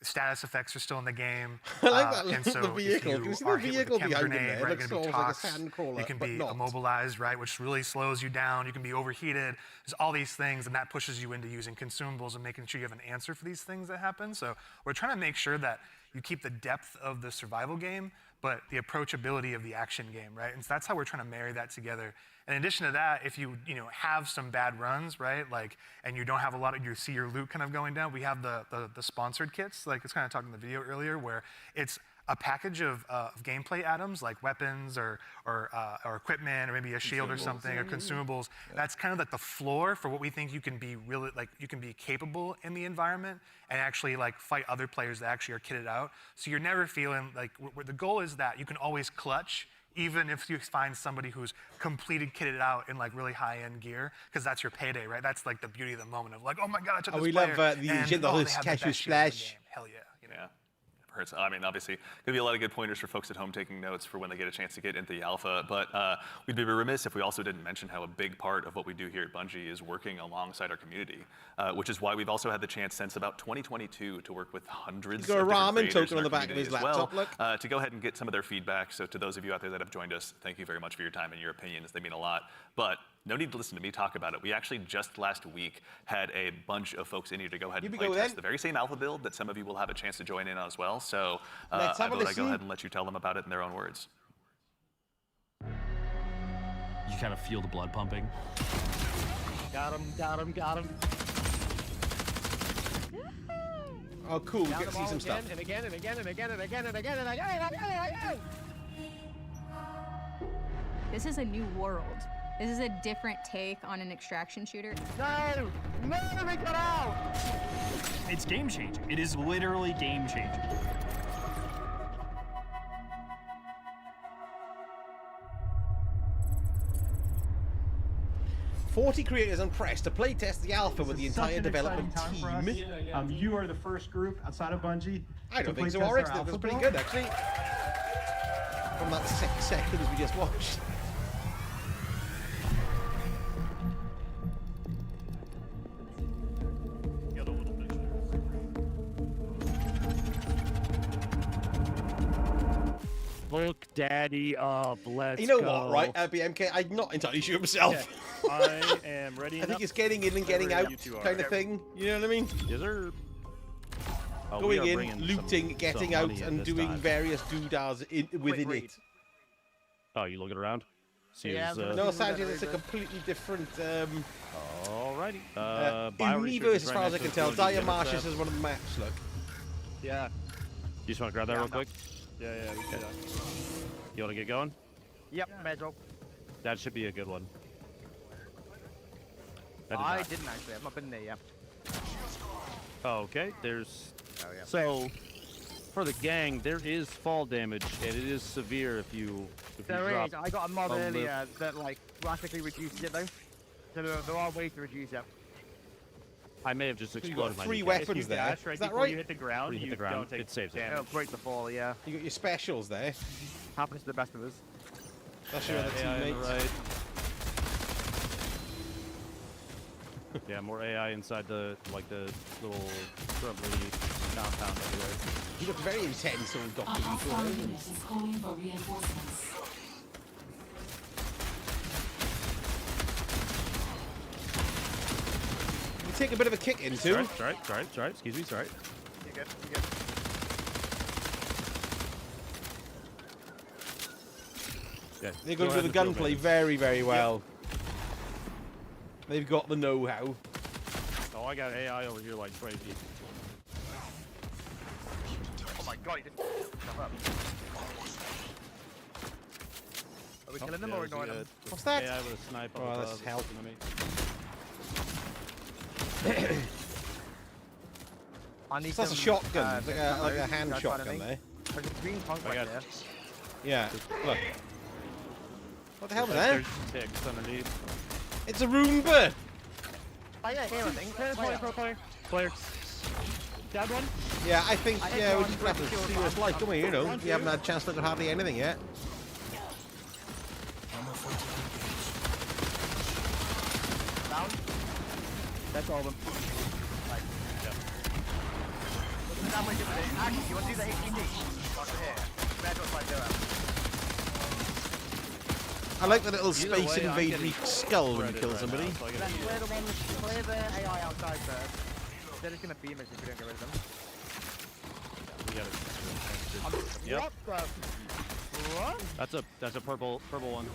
Status effects are still in the game. I like that and so the vehicle. if Can you see you are the hit vehicle with a chem behind him grenade, there? right, It looks gonna be almost like a tossed, sandcrawler, you can but be not. immobilized, right, which really slows you down. You can be overheated. There's all these things, and that pushes you into using consumables and making sure you have an answer for these things that happen. So we're trying to make sure that you keep the depth of the survival game, but the approachability of the action game, right? And so that's how we're trying to marry that together. In addition to that, if you have some bad runs, right, like, and you don't have a lot of, you see your loot kind of going down, we have the sponsored kits, like it's kind of talking in the video earlier, where it's a package of gameplay items like weapons or equipment or maybe a shield or something or consumables. Yeah. That's kind of like the floor for what we think you can be really, like, you can be capable in the environment and actually like fight other players that actually are kitted out. So you're never feeling like, the goal is that you can always clutch, even if you find somebody who's completed kitted out in like really high-end gear, because that's your payday, right? That's like the beauty of the moment of like, oh my God, I took this player. We love the generous cashew splash. Hell yeah. Yeah. I mean, obviously, going to be a lot of good pointers for folks at home taking notes for when they get a chance to get into the alpha. But we'd be remiss if we also didn't mention how a big part of what we do here at Bungie is working alongside our community, which is why we've also had the chance since about 2022 to work with hundreds of different creators token in on the our back of his community as well, laptop, to go ahead and get some of their feedback. So to those of you out there that have joined us, thank you very much for your time and your opinions. They mean a lot. But no need to listen to me talk about it. We actually just last week had a bunch of folks in here to go ahead and play test the very same alpha build that some of you will have a chance to join in on as well. So I go ahead and let you tell them about it in their own words. you kind of feel the blood pumping. Got him, got him, got him. Oh, cool. We get to see some stuff. And again, and again, and again, and again, and again, and again, and again, and again. This is a new world. This is a different take on an extraction shooter. No! No, we got out! It's game changing. It is literally game changing. "40 creators on press to playtest the alpha with the entire development team." You are the first group outside of Bungie. I don't think so, Oryx. That was pretty good, actually. From that 6 seconds we just watched. Look daddy up, let's go. You know what, right, BMK? I'm not entirely sure myself. Yeah, I am ready. I think it's getting in and getting out kind of thing. You know what I mean? Yes, sir. Oh, going in, looting, getting out, and doing various doodads within it. Oh, you looking around? See no, Sanjay, it's a completely different. Alrighty. In Reverse, as far as I can tell, Dire Marshes is one of the maps. Look. Yeah. You just want to grab that real quick? Yeah, we can do that. You want to get going? Yep, Medro. That should be a good one. I didn't actually. I've not been there yet. Oh, okay, there's... Oh, yeah. So, for the gang, there is fall damage, and it is severe if you There is. I got a mod earlier that, like, drastically reduces it, though. So there are ways to reduce it. I may have just exploded my 3 weapons there. Right is that right? You hit the ground, you don't take it saves it. It'll break the fall, yeah. You got your specials there. Happens to the best of us. That's your other teammates. Right. Yeah, more AI inside the little scrubbly compound anyway. You look very intense on Doctor You take a bit of a kick into. Sorry. Excuse me, sorry. You're good, you're good. Yeah, they're going to do the gunplay very, very well. Yep. They've got the know-how. Oh, I got AI over here like crazy. Oh my god, he just stuff up. Are we killing them or ignoring them? What's that? AI with a sniper. Oh, that's helping me. That's a shotgun. It's like a hand shotgun there. There's a green punk right there. Yeah, look. What the hell was that? There's ticks underneath. It's a Roomba! Oh yeah, here I think. Player. Dead one? Yeah, I think, yeah, we just have to see what it's like, don't we? You know, we haven't had a chance to look at hardly anything yet. Down. That's all of them. Right. Yep. Actually, you want to do the HTT? Here. Red dot's like zero. I like the little space invade skull when you kill somebody. Clear the AI outside first. They're just gonna beam us if we don't get rid of them. We gotta. Yep. What? That's a purple one.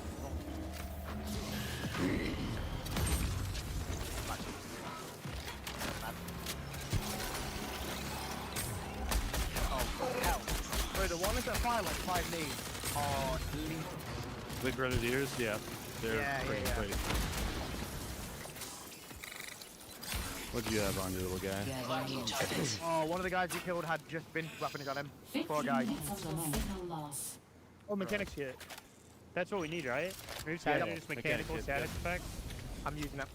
Oh hell! Wait, the one is at fire like 5 knees. Oh, The Grenadiers, yeah. They're pretty great. What do you have on your little guy? Oh, one of the guys you killed had just been weapons on him. Poor guy. Oh, mechanics kit. That's what we need, right? We're just having this mechanical status effect. I'm using it.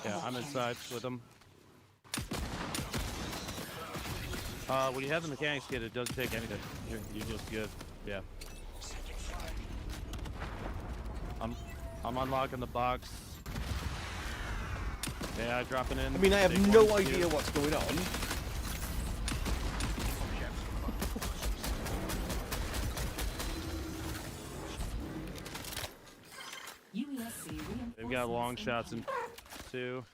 Yeah, I'm inside with them. When you have the mechanics kit, it doesn't take anything. You're just good. Yeah. I'm unlocking the box. Yeah, I'm dropping in. I mean, I have no idea what's going on. They've got long shots in 2.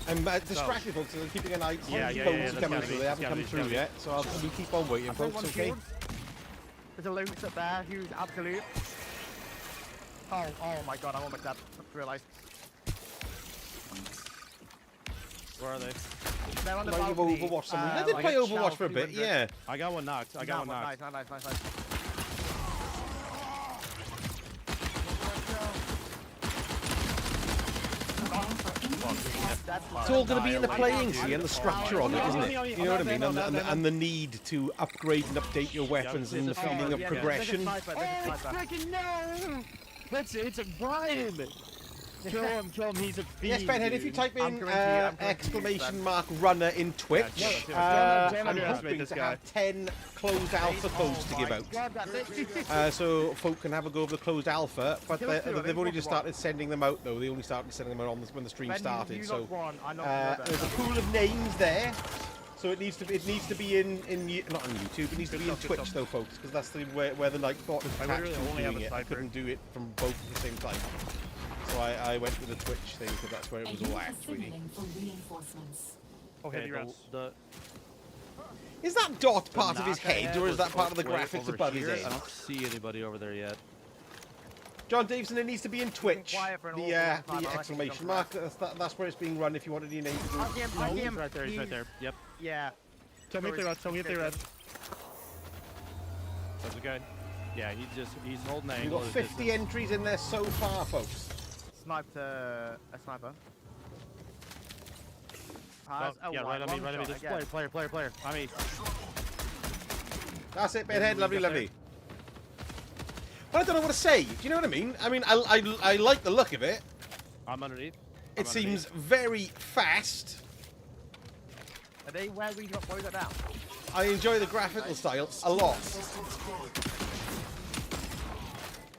I'm distracted, folks, so I'm keeping an eye on Yeah, phones coming through. They haven't come through yet, so we'll keep on waiting, folks, okay? There's a loot up there, huge, absolute. Oh my god, I'm almost dead. I just realised. Where are they? They're on the Might have balcony. Overwatch something. I did play Overwatch for a bit, yeah. I got one knocked. I got one knocked. Nice. It's all going to be in the playing, see, and the structure of it, isn't it? You know what I mean? And the need to upgrade and update your weapons and the feeling of progression. Oh, it's freaking no! It's a Brian! Kill him, he's a fiend. Yes, Benhead, if you type in exclamation mark runner in Twitch, Yeah, I'm hoping to have 10 closed alpha codes to give out. So folk can have a go of the closed alpha, but they've only just started sending them out, though. They only started sending them out when the stream started. So there's a pool of names there. So it needs to be in not on YouTube. It needs to be in Twitch, though, folks, because that's where the night thought was attached to doing it. I couldn't do it from both at the same time. So I went with the Twitch thing because that's where it was all at, really. Okay, Is that dot part of his head, or is that part of the graphics above his head? I don't see anybody over there yet. John Davison, it needs to be in Twitch. The exclamation mark. That's where it's being run. If you wanted your name to go. He's right there. He's right there. Yep. Yeah. Tell me if they're red. Tell me if they're red. That's a guy. Yeah, he's holding that We've angle. got 50 entries in there so far, folks. Sniped a sniper. Yeah, right on me. This player. I mean. That's it, Bedhead. Lovely. But I don't know what to say. Do you know what I mean? I mean, I like the look of it. I'm underneath. It seems very fast. Are they where we got down? I enjoy the graphical style a lot.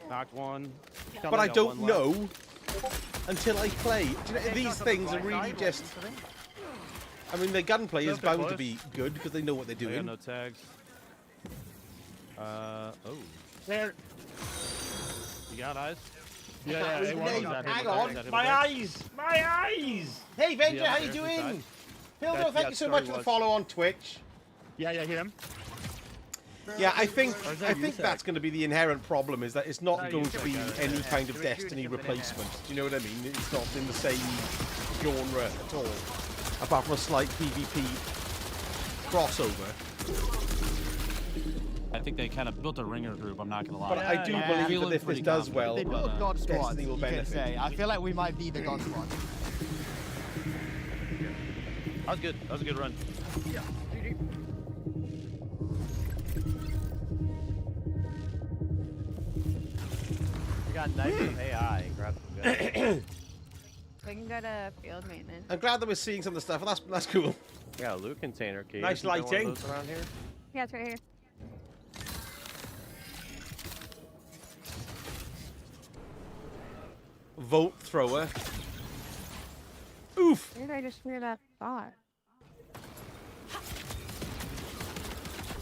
Knocked one. But I don't know until I play. Do you know, these things are really just... I mean, the gunplay is bound to be good because they know what they're doing. I got no tags. Oh. There. You got eyes? Yeah. Hang on. My eyes! Hey, Venture, how you doing? Hildo, thank you so much for the follow on Twitch. Yeah, him. Yeah, I think that's going to be the inherent problem, is that it's not going to be any kind of Destiny replacement. Do you know what I mean? It's not in the same genre at all, apart from a slight PvP crossover. I think they kind of built a ringer group, I'm not going to lie. But I do believe that if this does well, They built a God Squad, Destiny will you can benefit. say. I feel like we might be the God Squad. That was good. That was a good run. Yeah. We got nice AI and grab some guns. We can go to field maintenance. I'm glad that we're seeing some of the stuff, and that's cool. We got a loot container key. Nice lighting. Around here? Yeah, it's right here. Volt thrower. Oof! Where did I just hear that thought?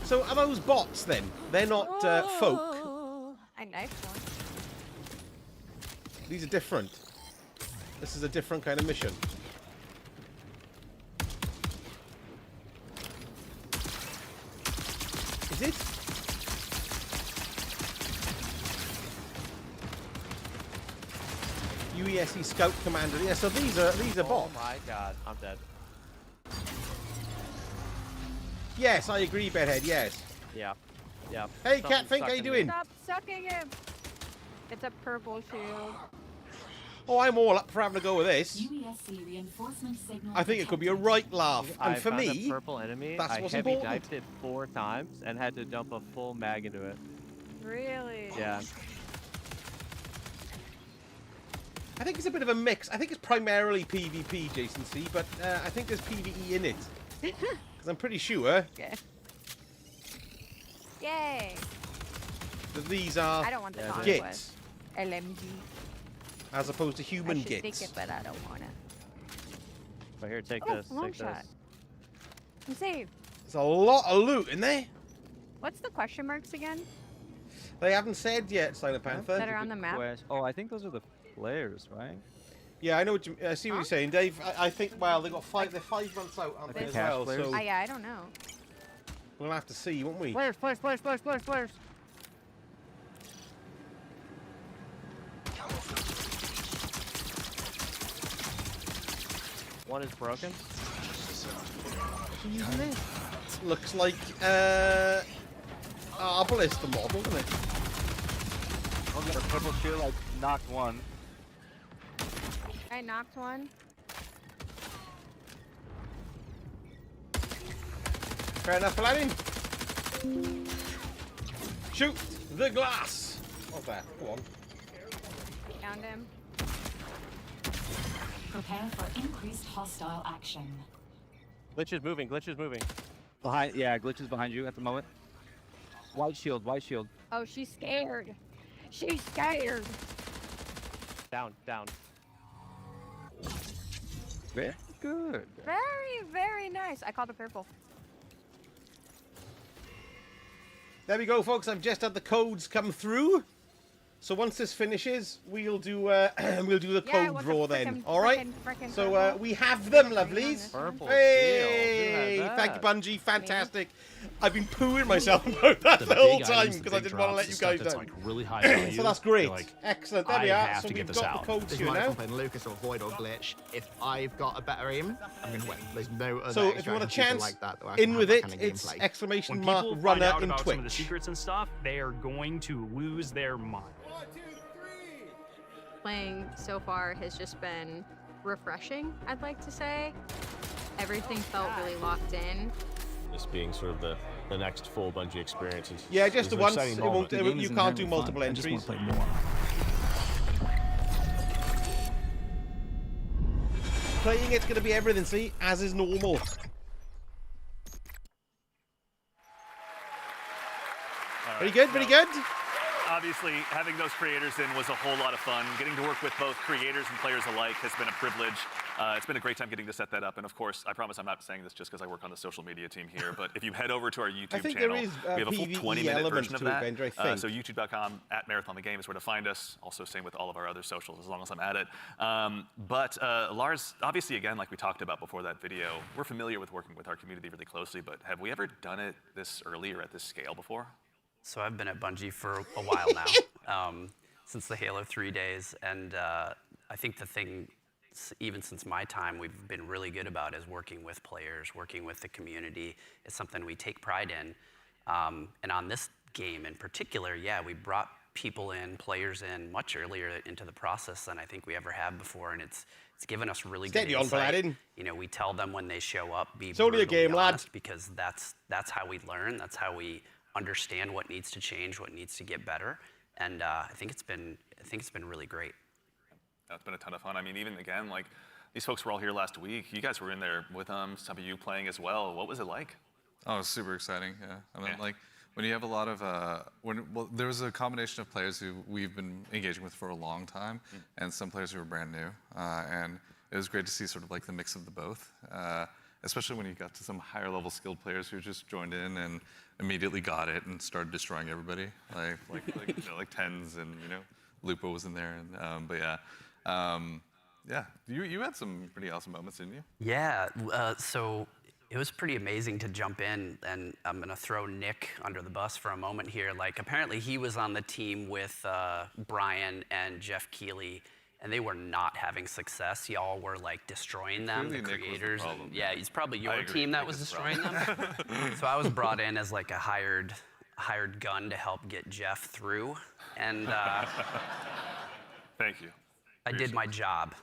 So are those bots then? They're not folk. I knifed one. These are different. This is a different kind of mission. Is it? UESE Scout Commander. Yeah, so these are bots. Oh my god, I'm dead. Yes, I agree, Bedhead, yes. Yeah. Hey, Catfink, how you doing? Stop sucking him! It's a purple shield. Oh, I'm all up for having a go with this. I think it could be a right laugh. And for me, a purple enemy. that's what's I heavy important. knifed it 4 times and had to dump a full mag into it. Really? Yeah. I think it's a bit of a mix. I think it's primarily PvP, Jason C, but I think there's PvE in it. Because I'm pretty sure Okay. Yay! that these are I don't want the conquest. gits, LMG. as opposed to I human should take gits. it, but I don't want it. But here, take Oh, this. long Take shot. this. I'm saved. There's a lot of loot in there. What's the question marks again? They haven't said yet, Silent Panther. That are on the map? Oh, I think those are the flares, right? Yeah, I know what I see what you're saying, Dave. I think, well, they're 5 months out, aren't they, as well? So yeah, I don't know. we'll have to see, won't we? Players. One is broken. Looks like Arbalest the model, doesn't it? I've got a purple shield. I knocked one. I knocked one. Fair enough, Aladdin. Shoot the glass. What's that? Go on. Found him. Prepare for increased hostile action. Glitch is moving. Behind, yeah, Glitch is behind you at the moment. White shield. Oh, she's scared. She's scared. Down. Very good. Very, very nice. I called it purple. There we go, folks. I've just had the codes come through. So once this finishes, we'll do the code draw then. All right. So we have them, lovelies. Purple Hey! shield. Thank you, Bungie. Fantastic. I've been pooing myself about that the whole time because I didn't want to let you guys down. Like really high value. So that's great. Like, Excellent. There we are. So we've got the codes here now. Lucas or Void or Glitch. If I've got a better aim, I'm going to win. There's no other So if you want a chance, like that, in with it, it's exclamation mark runner in about Twitch. Some of the secrets and stuff, they are going to lose their mind. Playing so far has just been refreshing, I'd like to say. Everything felt really locked in. This being sort of the next full Bungie experience. Yeah, just the once. It won't, you can't do multiple entries. I just want to play more. Playing it's going to be everything, see, as is normal. Very good, very good. Obviously, having those creators in was a whole lot of fun. Getting to work with both creators and players alike has been a privilege. It's been a great time getting to set that up. And of course, I promise I'm not saying this just because I work on the social media team here, but if you head over to our YouTube channel, we have a full 20-minute version of that. So youtube.com @marathonthegame is where to find us. Also, same with all of our other socials, as long as I'm at it. But Lars, obviously, again, like we talked about before that video, we're familiar with working with our community really closely, but have we ever done it this early or at this scale before? So I've been at Bungie for a while now, since the Halo 3 days, and I think the thing, even since my time, we've been really good about is working with players, working with the community. It's something we take pride in. And on this game in particular, yeah, we brought people in, players in, much earlier into the process than I think we ever have before, and it's given us really good insight. You know, we tell them when they show up, be brutally honest, because that's how we learn, that's how we understand what needs to change, what needs to get better, and I think it's been really great. That's been a ton of fun. I mean, even again, like these folks were all here last week. You guys were in there with them. Some of you playing as well. What was it like? Oh, it was super exciting. Yeah, I mean, like when you have a lot of there was a combination of players who we've been engaging with for a long time, and some players who were brand new, and it was great to see sort of like the mix of the both. Especially when you got to some higher level skilled players who just joined in and immediately got it and started destroying everybody, like Tens and Lupo was in there, and but yeah, you had some pretty awesome moments, didn't you? Yeah, so it was pretty amazing to jump in, and I'm gonna throw Nick under the bus for a moment here. Like apparently he was on the team with Brian and Jeff Keighley, and they were not having success. Y'all were like destroying them, the creators. Yeah, it's probably your team that was destroying them. So I was brought in as like a hired gun to help get Jeff through, and thank you. I did my job.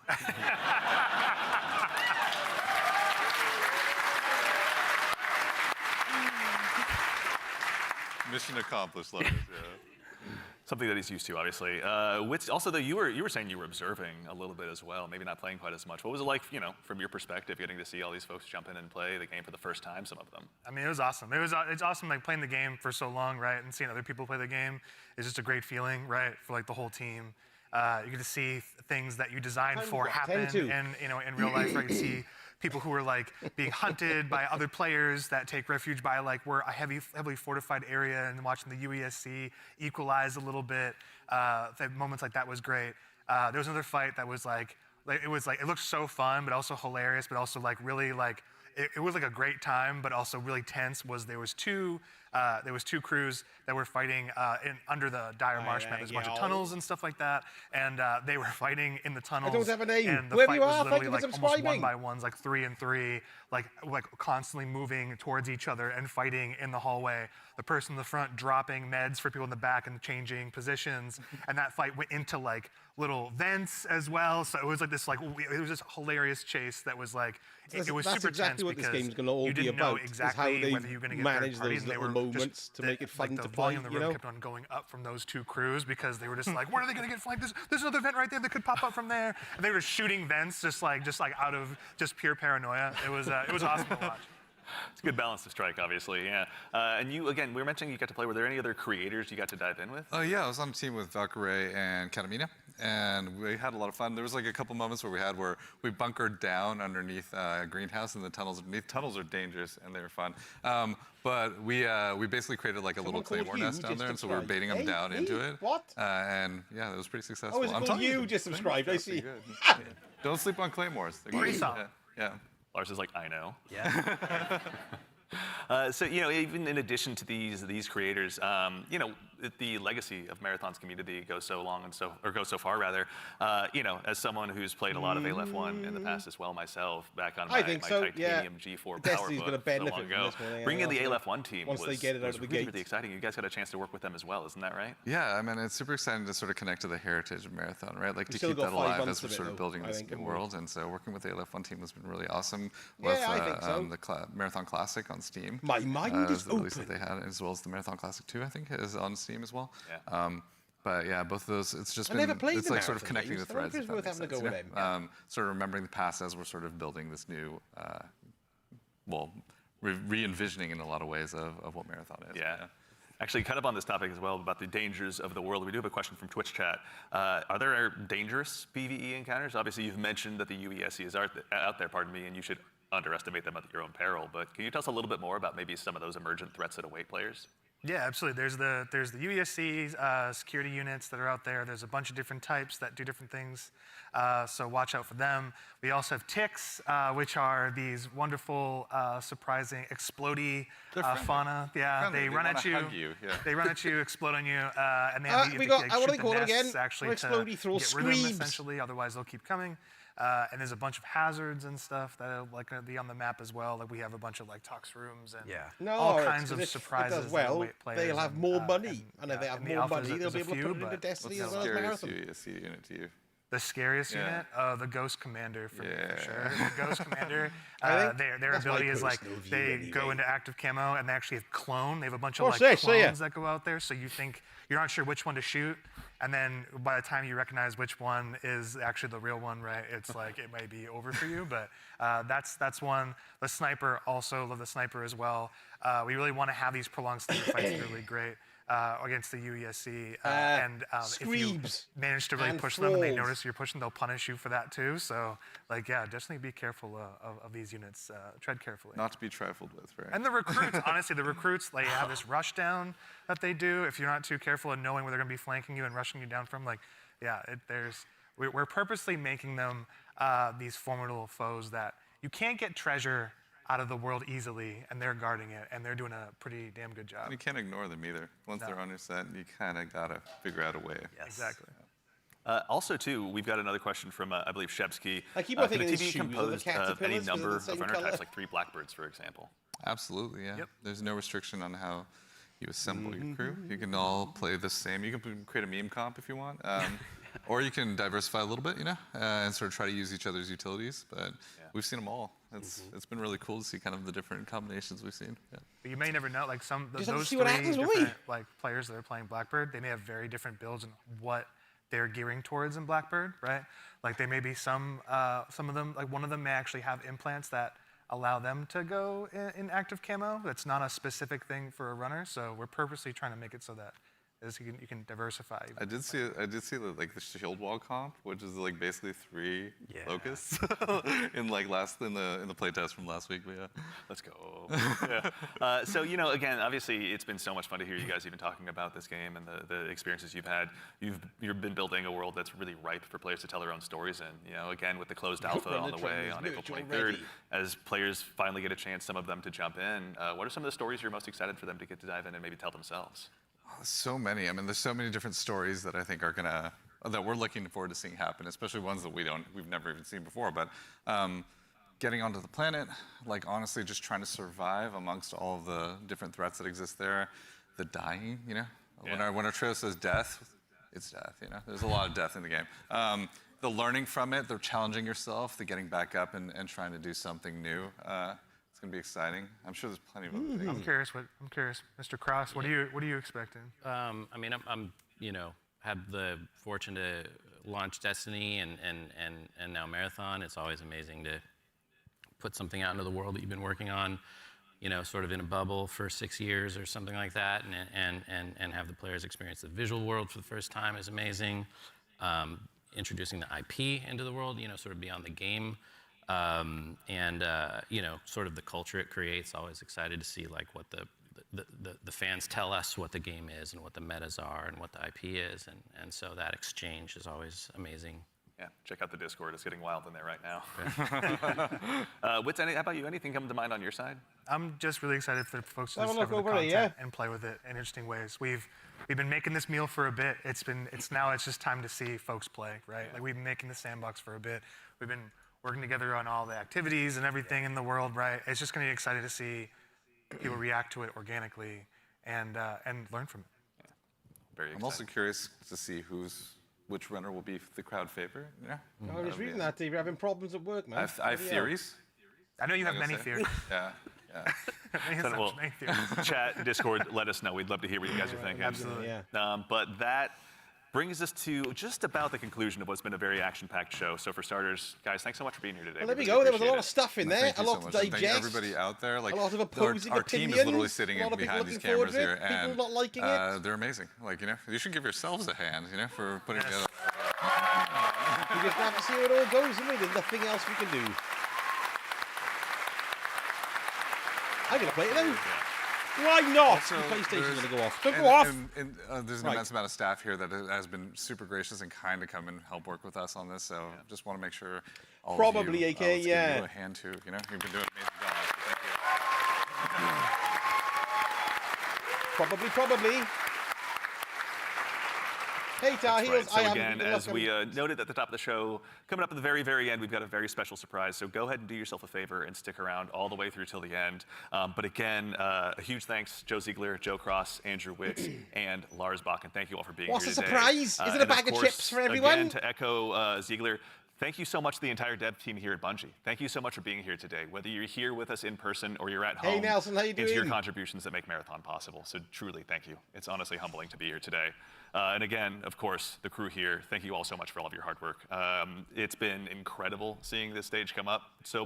Mission accomplished, love it. Yeah. Something that he's used to, obviously. Also, though, you were saying you were observing a little bit as well, maybe not playing quite as much. What was it like, from your perspective, getting to see all these folks jump in and play the game for the first time, some of them? I mean, it was awesome. It's awesome, like, playing the game for so long, right, and seeing other people play the game is just a great feeling, right, for, like, the whole team. You get to see things that you designed for happen in real life, right? You see people who are like being hunted by other players that take refuge by like we're a heavily fortified area, and watching the UESC equalize a little bit. Moments like that was great. There was another fight that was like like it looked so fun, but also hilarious, but also like really like it was like a great time, but also really tense. There was two crews that were fighting under the dire marshmallow. There's a bunch of tunnels and stuff like that, and they were fighting in the tunnels. I don't have a name. And the Whoever fight you was are, literally thank you for like almost subscribing. 1 by 1s, like 3 and 3, like constantly moving towards each other and fighting in the hallway. The person in the front dropping meds for people in the back and changing positions, and that fight went into like little vents as well. So it was like this it was this hilarious chase that was like it was super exactly tense what this because game's going to all you be didn't know about. exactly is how they whether you were going to get manage third parties, those and little moments to make it fun to the play. volume of the room kept on going up from those two crews because they were just like, where are they going to get flanked? There's another vent right there that could pop up from there. And they were shooting vents just like out of just pure paranoia. It was awesome to watch. It's a good balance to strike, obviously, yeah. And you, again, we were mentioning you got to play. Were there any other creators you got to dive in with? Yeah, I was on a team with Valkyrie and Katamina, and we had a lot of fun. There was like a couple moments where we bunkered down underneath a greenhouse in the tunnels underneath. Tunnels are dangerous, and they were fun. But we basically created like a little claymore nest down there, and so we were baiting them down into it. What? And yeah, it was pretty successful. Oh, is it called you just subscribed? I see. Don't sleep on claymores. They're Pretty good. solid. Yeah. Lars is like, I know. Yeah. So, you know, even in addition to these creators, you know, the legacy of Marathon's community goes so long goes so far rather. You know, as someone who's played a lot of Aleph 1 in the past as well myself, back on my Titanium G4 Destiny's PowerBook gonna benefit so long from ago, this one, bringing in the Aleph 1 team once they get it out of the really, gate. really exciting. You guys got a chance to work with them as well, isn't that right? Yeah, I mean, it's super exciting to sort of connect to the heritage of Marathon, right? Like We to still keep got that 5 alive months as we're of it, sort of though, building I this think, new and world. And so working with the Aleph 1 team has been really awesome. Yeah, With I think so. the Marathon Classic on Steam. My mind is the release that open. they had, as well as the Marathon Classic 2, I think, is on Steam as well. Yeah. But yeah, both of those, it's just I been, never played it's the like sort of Marathon connecting games. the I wonder threads. if it's worth having a go with them. Sort of remembering the past as we're sort of building this new, re-envisioning in a lot of ways of what Marathon is. Yeah. Actually, kind of on this topic as well about the dangers of the world, we do have a question from Twitch chat. Are there dangerous PvE encounters? Obviously, you've mentioned that the UESC is out there, pardon me, and you should underestimate them at your own peril. But can you tell us a little bit more about maybe some of those emergent threats that await players? Yeah, absolutely. There's the UESC security units that are out there. There's a bunch of different types that do different things, so watch out for them. We also have ticks, which are these wonderful, surprising, explodey fauna. Yeah, Friendly. they run at you. Hug you. Yeah. They run at you, explode on you, and they have we to got- like, what do shoot they the call it nests again? actually What to explodey throw? get rid of them Screebs. essentially. Otherwise, they'll keep coming. And there's a bunch of hazards and stuff that are like going to be on the map as well. Like we have a bunch of like tox rooms and all kinds of surprises. If it does well, that await players they'll have more money, and if they have in the more alpha, money, they'll there's be a able to few, put it into but Destiny What's as the well as scariest Marathon. UESC unit to you? The scariest Yeah. unit, the Ghost Commander for me, for sure. The Ghost Commander, I think their that's my ability is like personal view they anyway. go into active camo and they actually have clone. They have a bunch of What's like this? Oh, yeah. clones that go out there, so you think you're not sure which one to shoot, and then by the time you recognize which one is actually the real one, right? It's like it might be over for you, but that's one. The sniper, also love the sniper as well. We really want to have these prolonged sniper fights. They're really great. Against the UESC, and if you Screebs manage to really and push them and they thralls. notice you're pushing, they'll punish you for that too. So, like, yeah, definitely be careful of these units. Tread carefully. Not to be trifled with, right? And the recruits, honestly, the recruits, they have this rush down that they do. If you're not too careful and knowing where they're going to be flanking you and rushing you down from, like, yeah, we're purposely making them these formidable foes that you can't get treasure out of the world easily, and they're guarding it, and they're doing a pretty damn good job. You can't ignore them either. Once they're on your set, you kind of got to figure out a way. Yes. Exactly. Also, too, we've got another question from, I believe, Shebsky. I keep on Can a thinking his TV shoes are the composed of any caterpillars 'cause they're number the of same runner colour? types, like 3 blackbirds, for example? Absolutely, yeah. Yep. There's no restriction on how you assemble your crew. You can all play the same. You can create a meme comp if you want. Or you can diversify a little bit, you know, and sort of try to use each other's utilities. But we've seen them all. It's been really cool to see kind of the different combinations we've seen. Yeah. But you may never know, like Just have to those see three what happens, won't we? different like players that are playing Blackbird, they may have very different builds and what they're gearing towards in Blackbird, right? Like they may be some of them, like one of them may actually have implants that allow them to go in active camo. That's not a specific thing for a runner, so we're purposely trying to make it so that is you can diversify. I did see like the shield wall comp, which is like basically 3 locusts in like in the playtest from last week. But yeah, let's go. Yeah. So again, obviously it's been so much fun to hear you guys even talking about this game and the experiences you've had. You've been building a world that's really ripe for players to tell their own stories in. Again with the closed alpha on the way on April 23rd, as players finally get a chance, some of them to jump in. What are some of the stories you're most excited for them to get to dive in and maybe tell themselves? So many. I mean, there's so many different stories that I think are that we're looking forward to seeing happen, especially ones that we've never even seen before. But getting onto the planet, like honestly, just trying to survive amongst all of the different threats that exist there. The dying, when our trio says death, it's death. There's a lot of death in the game. The learning from it, the challenging yourself, the getting back up and trying to do something new. It's gonna be exciting. I'm sure there's plenty of other things. I'm curious, Mr. Cross. What are you expecting? I mean, I'm had the fortune to launch Destiny and now Marathon. It's always amazing to put something out into the world that you've been working on, sort of in a bubble for 6 years or something like that, and have the players experience the visual world for the first time is amazing. Introducing the IP into the world, sort of beyond the game. Sort of the culture it creates. Always excited to see like what the fans tell us what the game is and what the metas are and what the IP is, and so that exchange is always amazing. Yeah, check out the Discord. It's getting wild in there right now. Wits, how about you? Anything come to mind on your side? I'm just really excited for folks to discover the content and play with it in interesting ways. We've been making this meal for a bit. It's just time to see folks play, right? Like we've been making the sandbox for a bit. We've been working together on all the activities and everything in the world, right? It's just going to be exciting to see people react to it organically and learn from it. Yeah. Very exciting. I'm also curious to see which runner will be the crowd favorite. Yeah. I was reading that, Dave. You're having problems at work, man. I have theories. I know you have many theories. Yeah. Many theories. Chat, Discord, let us know. We'd love to hear what you guys are thinking. Absolutely. Yeah. But that brings us to just about the conclusion of what's been a very action-packed show. So for starters, guys, thanks so much for being here today. Well, there we go. There was a lot of stuff in there, a lot to digest. Thank everybody out there. Like a lot of opposing our team is literally sitting behind these cameras here, and people not liking it. They're amazing. Like you should give yourselves a hand, for putting together. We just have to see how it all goes, and there's nothing else we can do. I'm gonna play it then. Why not? Also, the PlayStation's going to go off. Don't go off! There's an immense amount of staff here that has been super gracious and kind to come and help work with us on this. So just want to make sure all Probably, of you, AK, give yeah. you a hand too. You've been doing an amazing job. So thank you. Probably. Hey, Tar Heels. Right. So again, as we noted at the top of the show, coming up at the very, very end, we've got a very special surprise. So go ahead and do yourself a favor and stick around all the way through till the end. But again, a huge thanks, Joe Ziegler, Joe Cross, Andrew Witz, and Lars Bach. And thank you all for being here today. What's a surprise? Is it a bag of chips for everyone? Again, to echo Ziegler, thank you so much to the entire dev team here at Bungie. Thank you so much for being here today. Whether you're here with us in person or you're at home, hey Nelson, how you doing? It's your contributions that make Marathon possible. So truly, thank you. It's honestly humbling to be here today. And again, of course, the crew here, thank you all so much for all of your hard work. It's been incredible seeing this stage come up so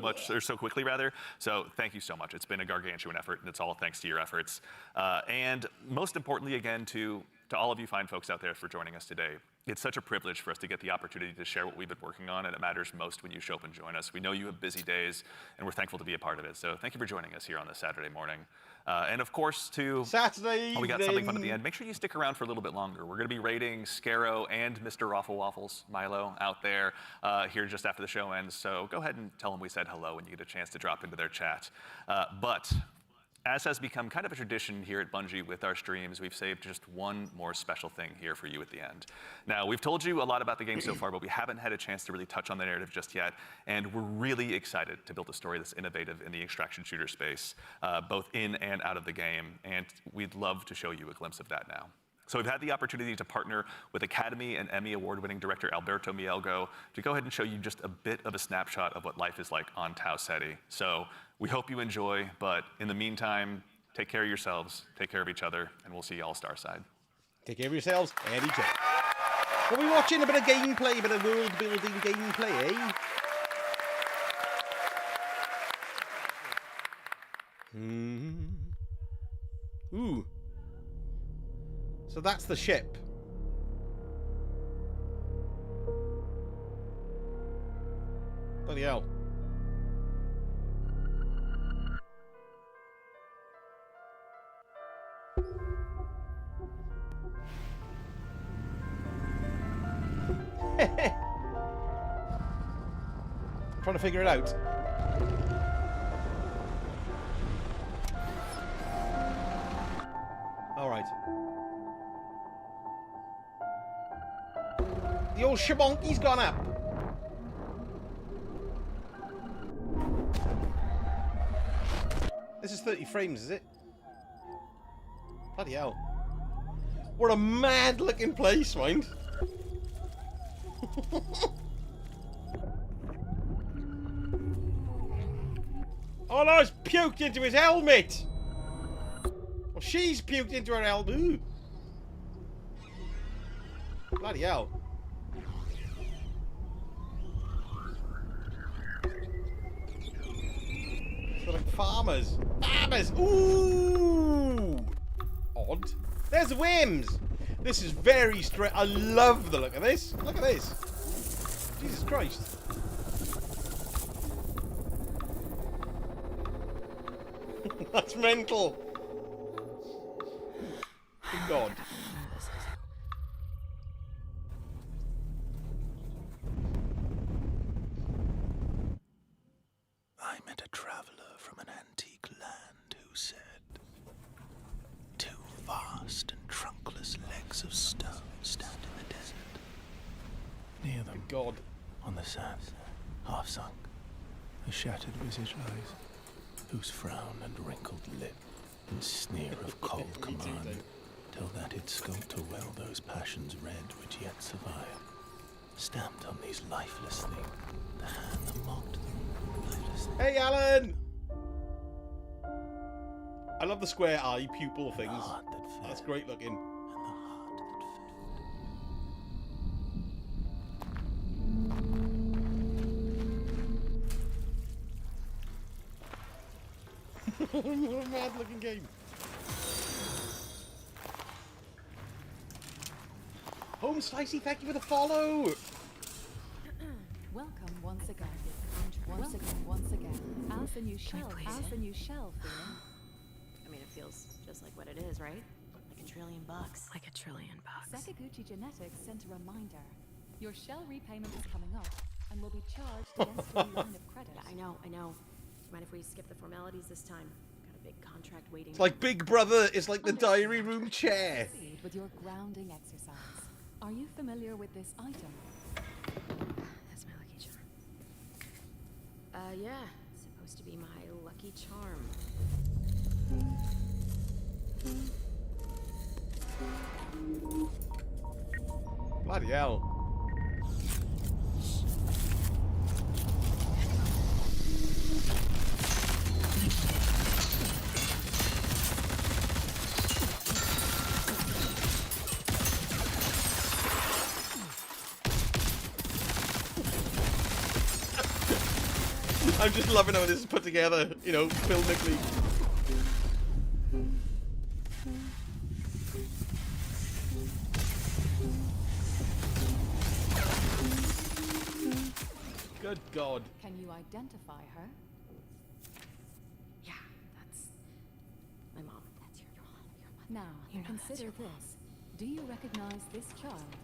quickly rather. So thank you so much. It's been a gargantuan effort, and it's all thanks to your efforts. And most importantly, again, to all of you fine folks out there for joining us today. It's such a privilege for us to get the opportunity to share what we've been working on, and it matters most when you show up and join us. We know you have busy days, and we're thankful to be a part of it. So thank you for joining us here on this Saturday morning. And of course, Saturday evening. We got something fun at the end. Make sure you stick around for a little bit longer. We're going to be rating Scarrow and Mr. Raffle Waffles, Milo, out there here just after the show ends. So go ahead and tell them we said hello when you get a chance to drop into their chat. But as has become kind of a tradition here at Bungie with our streams, we've saved just one more special thing here for you at the end. Now, we've told you a lot about the game so far, but we haven't had a chance to really touch on the narrative just yet, and we're really excited to build a story that's innovative in the extraction shooter space, both in and out of the game, and we'd love to show you a glimpse of that now. So we've had the opportunity to partner with Academy and Emmy Award-winning director Alberto Mielgo to go ahead and show you just a bit of a snapshot of what life is like on Tau Ceti. So we hope you enjoy, but in the meantime, take care of yourselves, take care of each other, and we'll see you all Starside. Take care of yourselves and each other. We'll be watching a bit of gameplay, a bit of world-building gameplay, eh? Ooh. So that's the ship. Bloody hell. Trying to figure it out. All right. The old shabonky's gone up. This is 30 frames, is it? Bloody hell. What a mad looking place, mind. Oh no, it's puked into his helmet! Well, she's puked into her helmet. Ooh. Bloody hell. It's like farmers. Farmers! Ooh! Odd. There's Wims! This is very straight. I love the look of this. Look at this. Jesus Christ. That's mental. Good God. I met a traveler from an antique land who said, two vast and trunkless legs of stone stand in the desert. Near them, Good God. on the sand, half sunk, a shattered visage lies, whose frown and wrinkled lip and sneer of cold command tell that it sculptor well those passions red which yet survive. Stamped on these lifeless things, the hand that mocked them, lifeless things. Hey, Alan! I love the square eye pupil things. That's great looking. What a mad looking game. Home Slicey, thank you for the follow. Welcome once again. Once again. As the new shell. As the new shell feeling. I mean, it feels just like what it is, right? Like $1 trillion. Like $1 trillion. Sakaguchi Genetics sent a reminder. Your shell repayment is coming up and will be charged against your line of credit. Yeah, I know. Do you mind if we skip the formalities this time? Got a big contract waiting. It's like Big Brother. It's like the diary room chair. Proceed with your grounding exercise. Are you familiar with this item? That's my lucky charm. Yeah. It's supposed to be my lucky charm. Bloody hell. I'm just loving how this is put together, you know, filmically. Good God. Can you identify her? Yeah, that's my mom. That's your mom. Now, consider this. Do you recognize this child?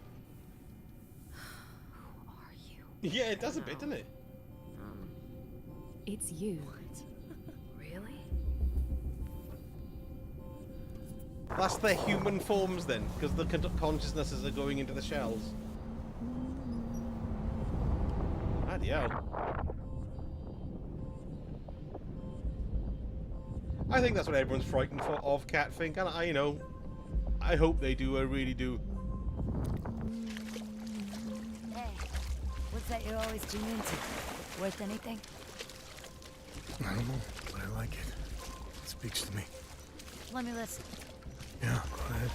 Who are you? Yeah, it does a bit, doesn't it? It's you. Really? That's their human forms then, because the consciousnesses are going into the shells. Bloody hell. I think that's what everyone's frightened of, Catfink, and I know. I hope they do, I really do. Hey, what's that you always tune into? Worth anything? I don't know, but I like it. It speaks to me. Let me listen. Yeah, go ahead.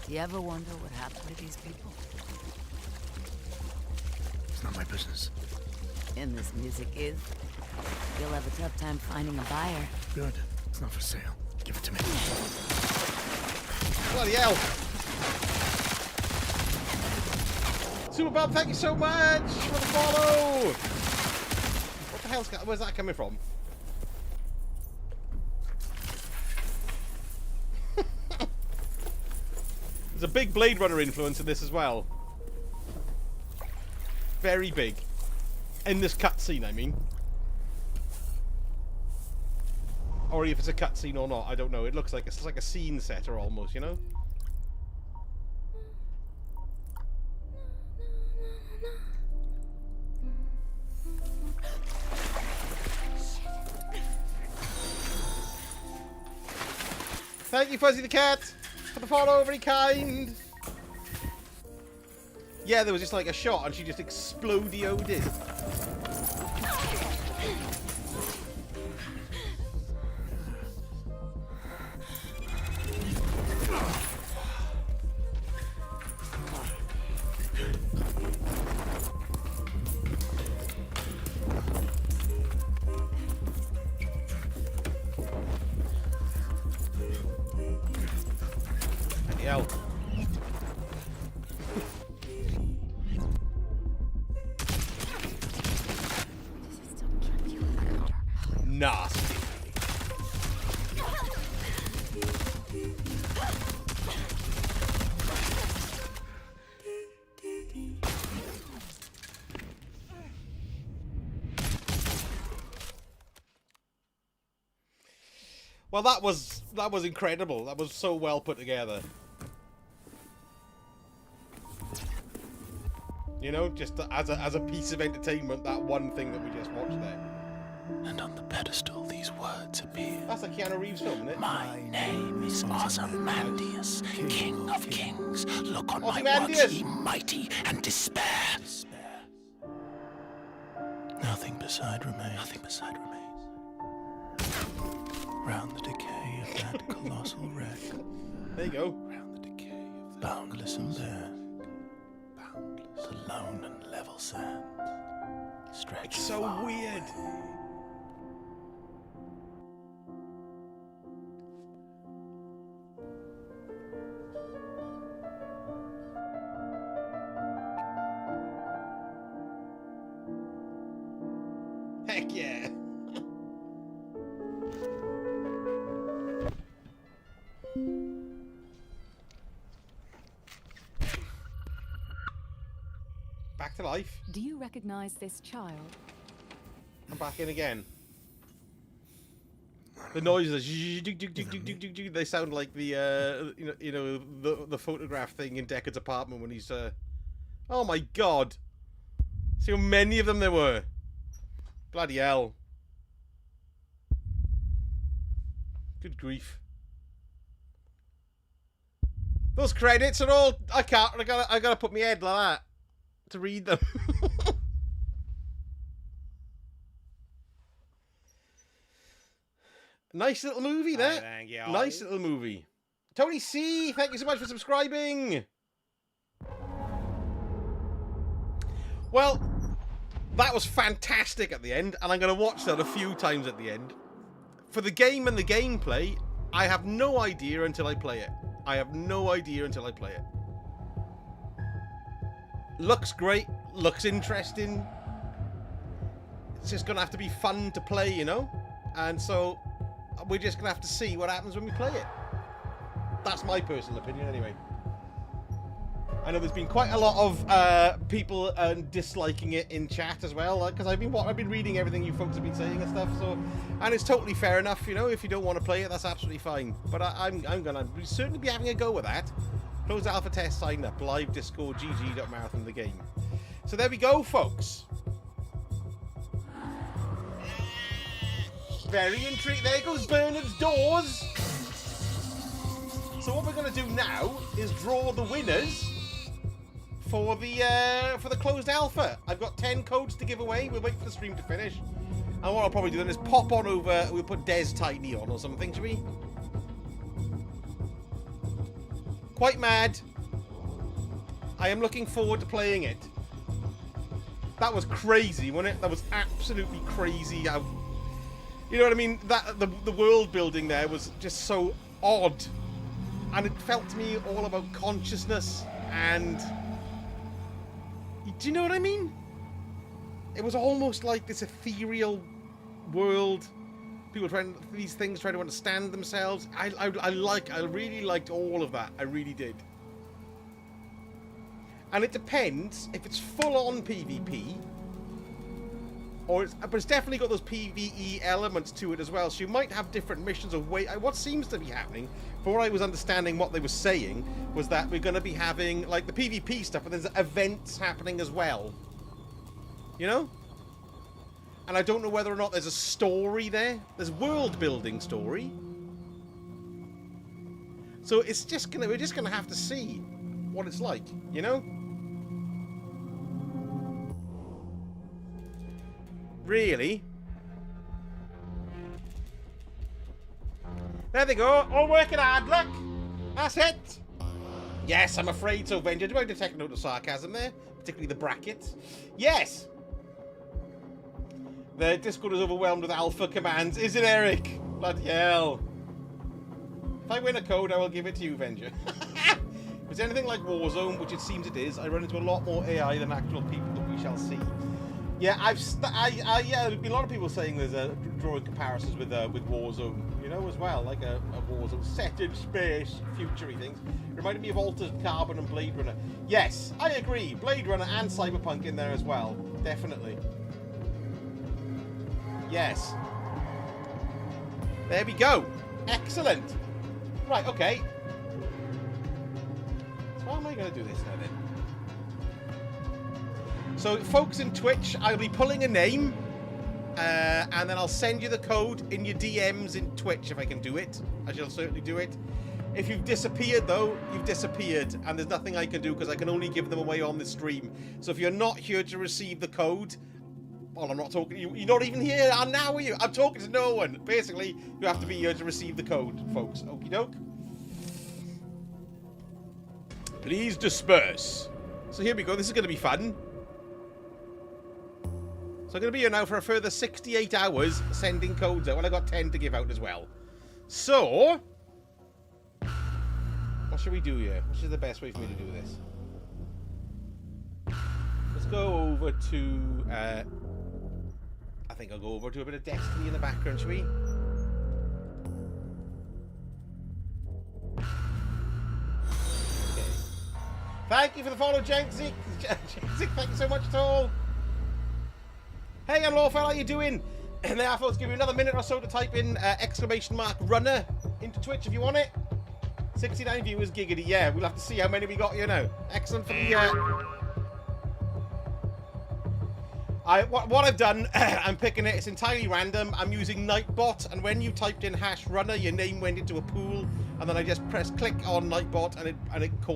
Do you ever wonder what happened to these people? It's not my business. tin this music is. You'll have a tough time finding a buyer. Good. It's not for sale. Give it to me. Bloody hell. Super Bob, thank you so much for the follow. What the hell's... Where's that coming from? There's a big Blade Runner influence in this as well. Very big. In this cutscene, I mean. Or if it's a cutscene or not, I don't know. It looks like it's like a scene setter almost, you know? Thank you, Fuzzy the Cat, for the follow, very kind. Yeah, there was just like a shot and she just explodioed it. Hell. Nasty. Well, that was incredible. That was so well put together. You know, just as a piece of entertainment, that one thing that we just watched there. And on the pedestal, these words appear. That's a Keanu Reeves film, isn't it? My name is Ozymandias, King of Kings. Look on my Ozymandias! works, ye mighty, and despair. Nothing beside remains. Nothing beside remains. Round the decay of that colossal wreck. There you go. Round the decay of that boundless and bare. The lone and level sand stretch. It's so weird. Heck yeah. Back to life. Do you recognize this child? I'm back in again. The noises, they sound like the the photograph thing in Deckard's apartment when he's oh my god. See how many of them there were. Bloody hell. Good grief. Those credits are all I gotta put my head like that to read them. Nice little movie there. Thank you. Nice little movie. Tony C, thank you so much for subscribing. Well, that was fantastic at the end, and I'm going to watch that a few times at the end. For the game and the gameplay, I have no idea until I play it. I have no idea until I play it. Looks great, looks interesting. It's just going to have to be fun to play, you know? And so we're just going to have to see what happens when we play it. That's my personal opinion anyway. I know there's been quite a lot of people disliking it in chat as well, because I've been reading everything you folks have been saying and stuff. So, and it's totally fair enough, you know. If you don't want to play it, that's absolutely fine. But I'm gonna certainly be having a go with that. Closed alpha test signed up. Live Discord GG.marathon the game. So there we go, folks. Very intrigued. There goes Bernard's doors. So what we're gonna do now is draw the winners for the closed alpha. I've got 10 codes to give away. We'll wait for the stream to finish. And what I'll probably do then is pop on over. We'll put Des Tiny on or something, shall we? Quite mad. I am looking forward to playing it. That was crazy, wasn't it? That was absolutely crazy. You know what I mean? That the world building there was just so odd. And it felt to me all about consciousness and... Do you know what I mean? It was almost like this ethereal world. People these things trying to understand themselves. I really liked all of that. I really did. And it depends if it's full-on PvP, but it's definitely got those PvE elements to it as well. So you might have different missions of what seems to be happening, for what I was understanding, what they were saying was that we're going to be having like the PvP stuff, but there's events happening as well. You know? And I don't know whether or not there's a story there. There's world-building story. So we're just gonna have to see what it's like, you know? Really? There they go. All working hard, look. That's it. Yes, I'm afraid so, Venture. Do I detect a note of sarcasm there? Particularly the brackets. Yes. The Discord is overwhelmed with alpha commands. Is it, Eric? Bloody hell. If I win a code, I will give it to you, Venger. If it's anything like Warzone, which it seems it is, I run into a lot more AI than actual people that we shall see. Yeah, yeah, there's been a lot of people saying there's drawing comparisons with Warzone, you know, as well, like a Warzone set in space, future-y things. It reminded me of Altered Carbon and Blade Runner. Yes, I agree. Blade Runner and Cyberpunk in there as well, definitely. Yes. There we go. Excellent. Right, okay. So how am I going to do this now then? So, folks in Twitch, I'll be pulling a name, and then I'll send you the code in your DMs in Twitch if I can do it. I shall certainly do it. If you've disappeared, though, you've disappeared, and there's nothing I can do because I can only give them away on the stream. So if you're not here to receive the code, well, I'm not talking to you. You're not even here now, are you? I'm talking to no one. Basically, you have to be here to receive the code, folks. Okie doke. Please disperse. So here we go. This is going to be fun. So I'm going to be here now for a further 68 hours sending codes out. Well, I got 10 to give out as well. So, what should we do here? Which is the best way for me to do this? Let's go over to... I think I'll go over to a bit of Destiny in the background, shall we? Okay. Thank you for the follow, Jenksy. Jenksy, thank you so much at all. Hey, Unlawful, how you doing? And there, folks, give you another minute or so to type in !runner into Twitch if you want it. 69 viewers, giggity. Yeah, we'll have to see how many we got, you know. Excellent for the... What I've done, I'm picking it. It's entirely random. I'm using Nightbot, and when you typed in #runner, your name went into a pool, and then I just pressed click on Nightbot, and it called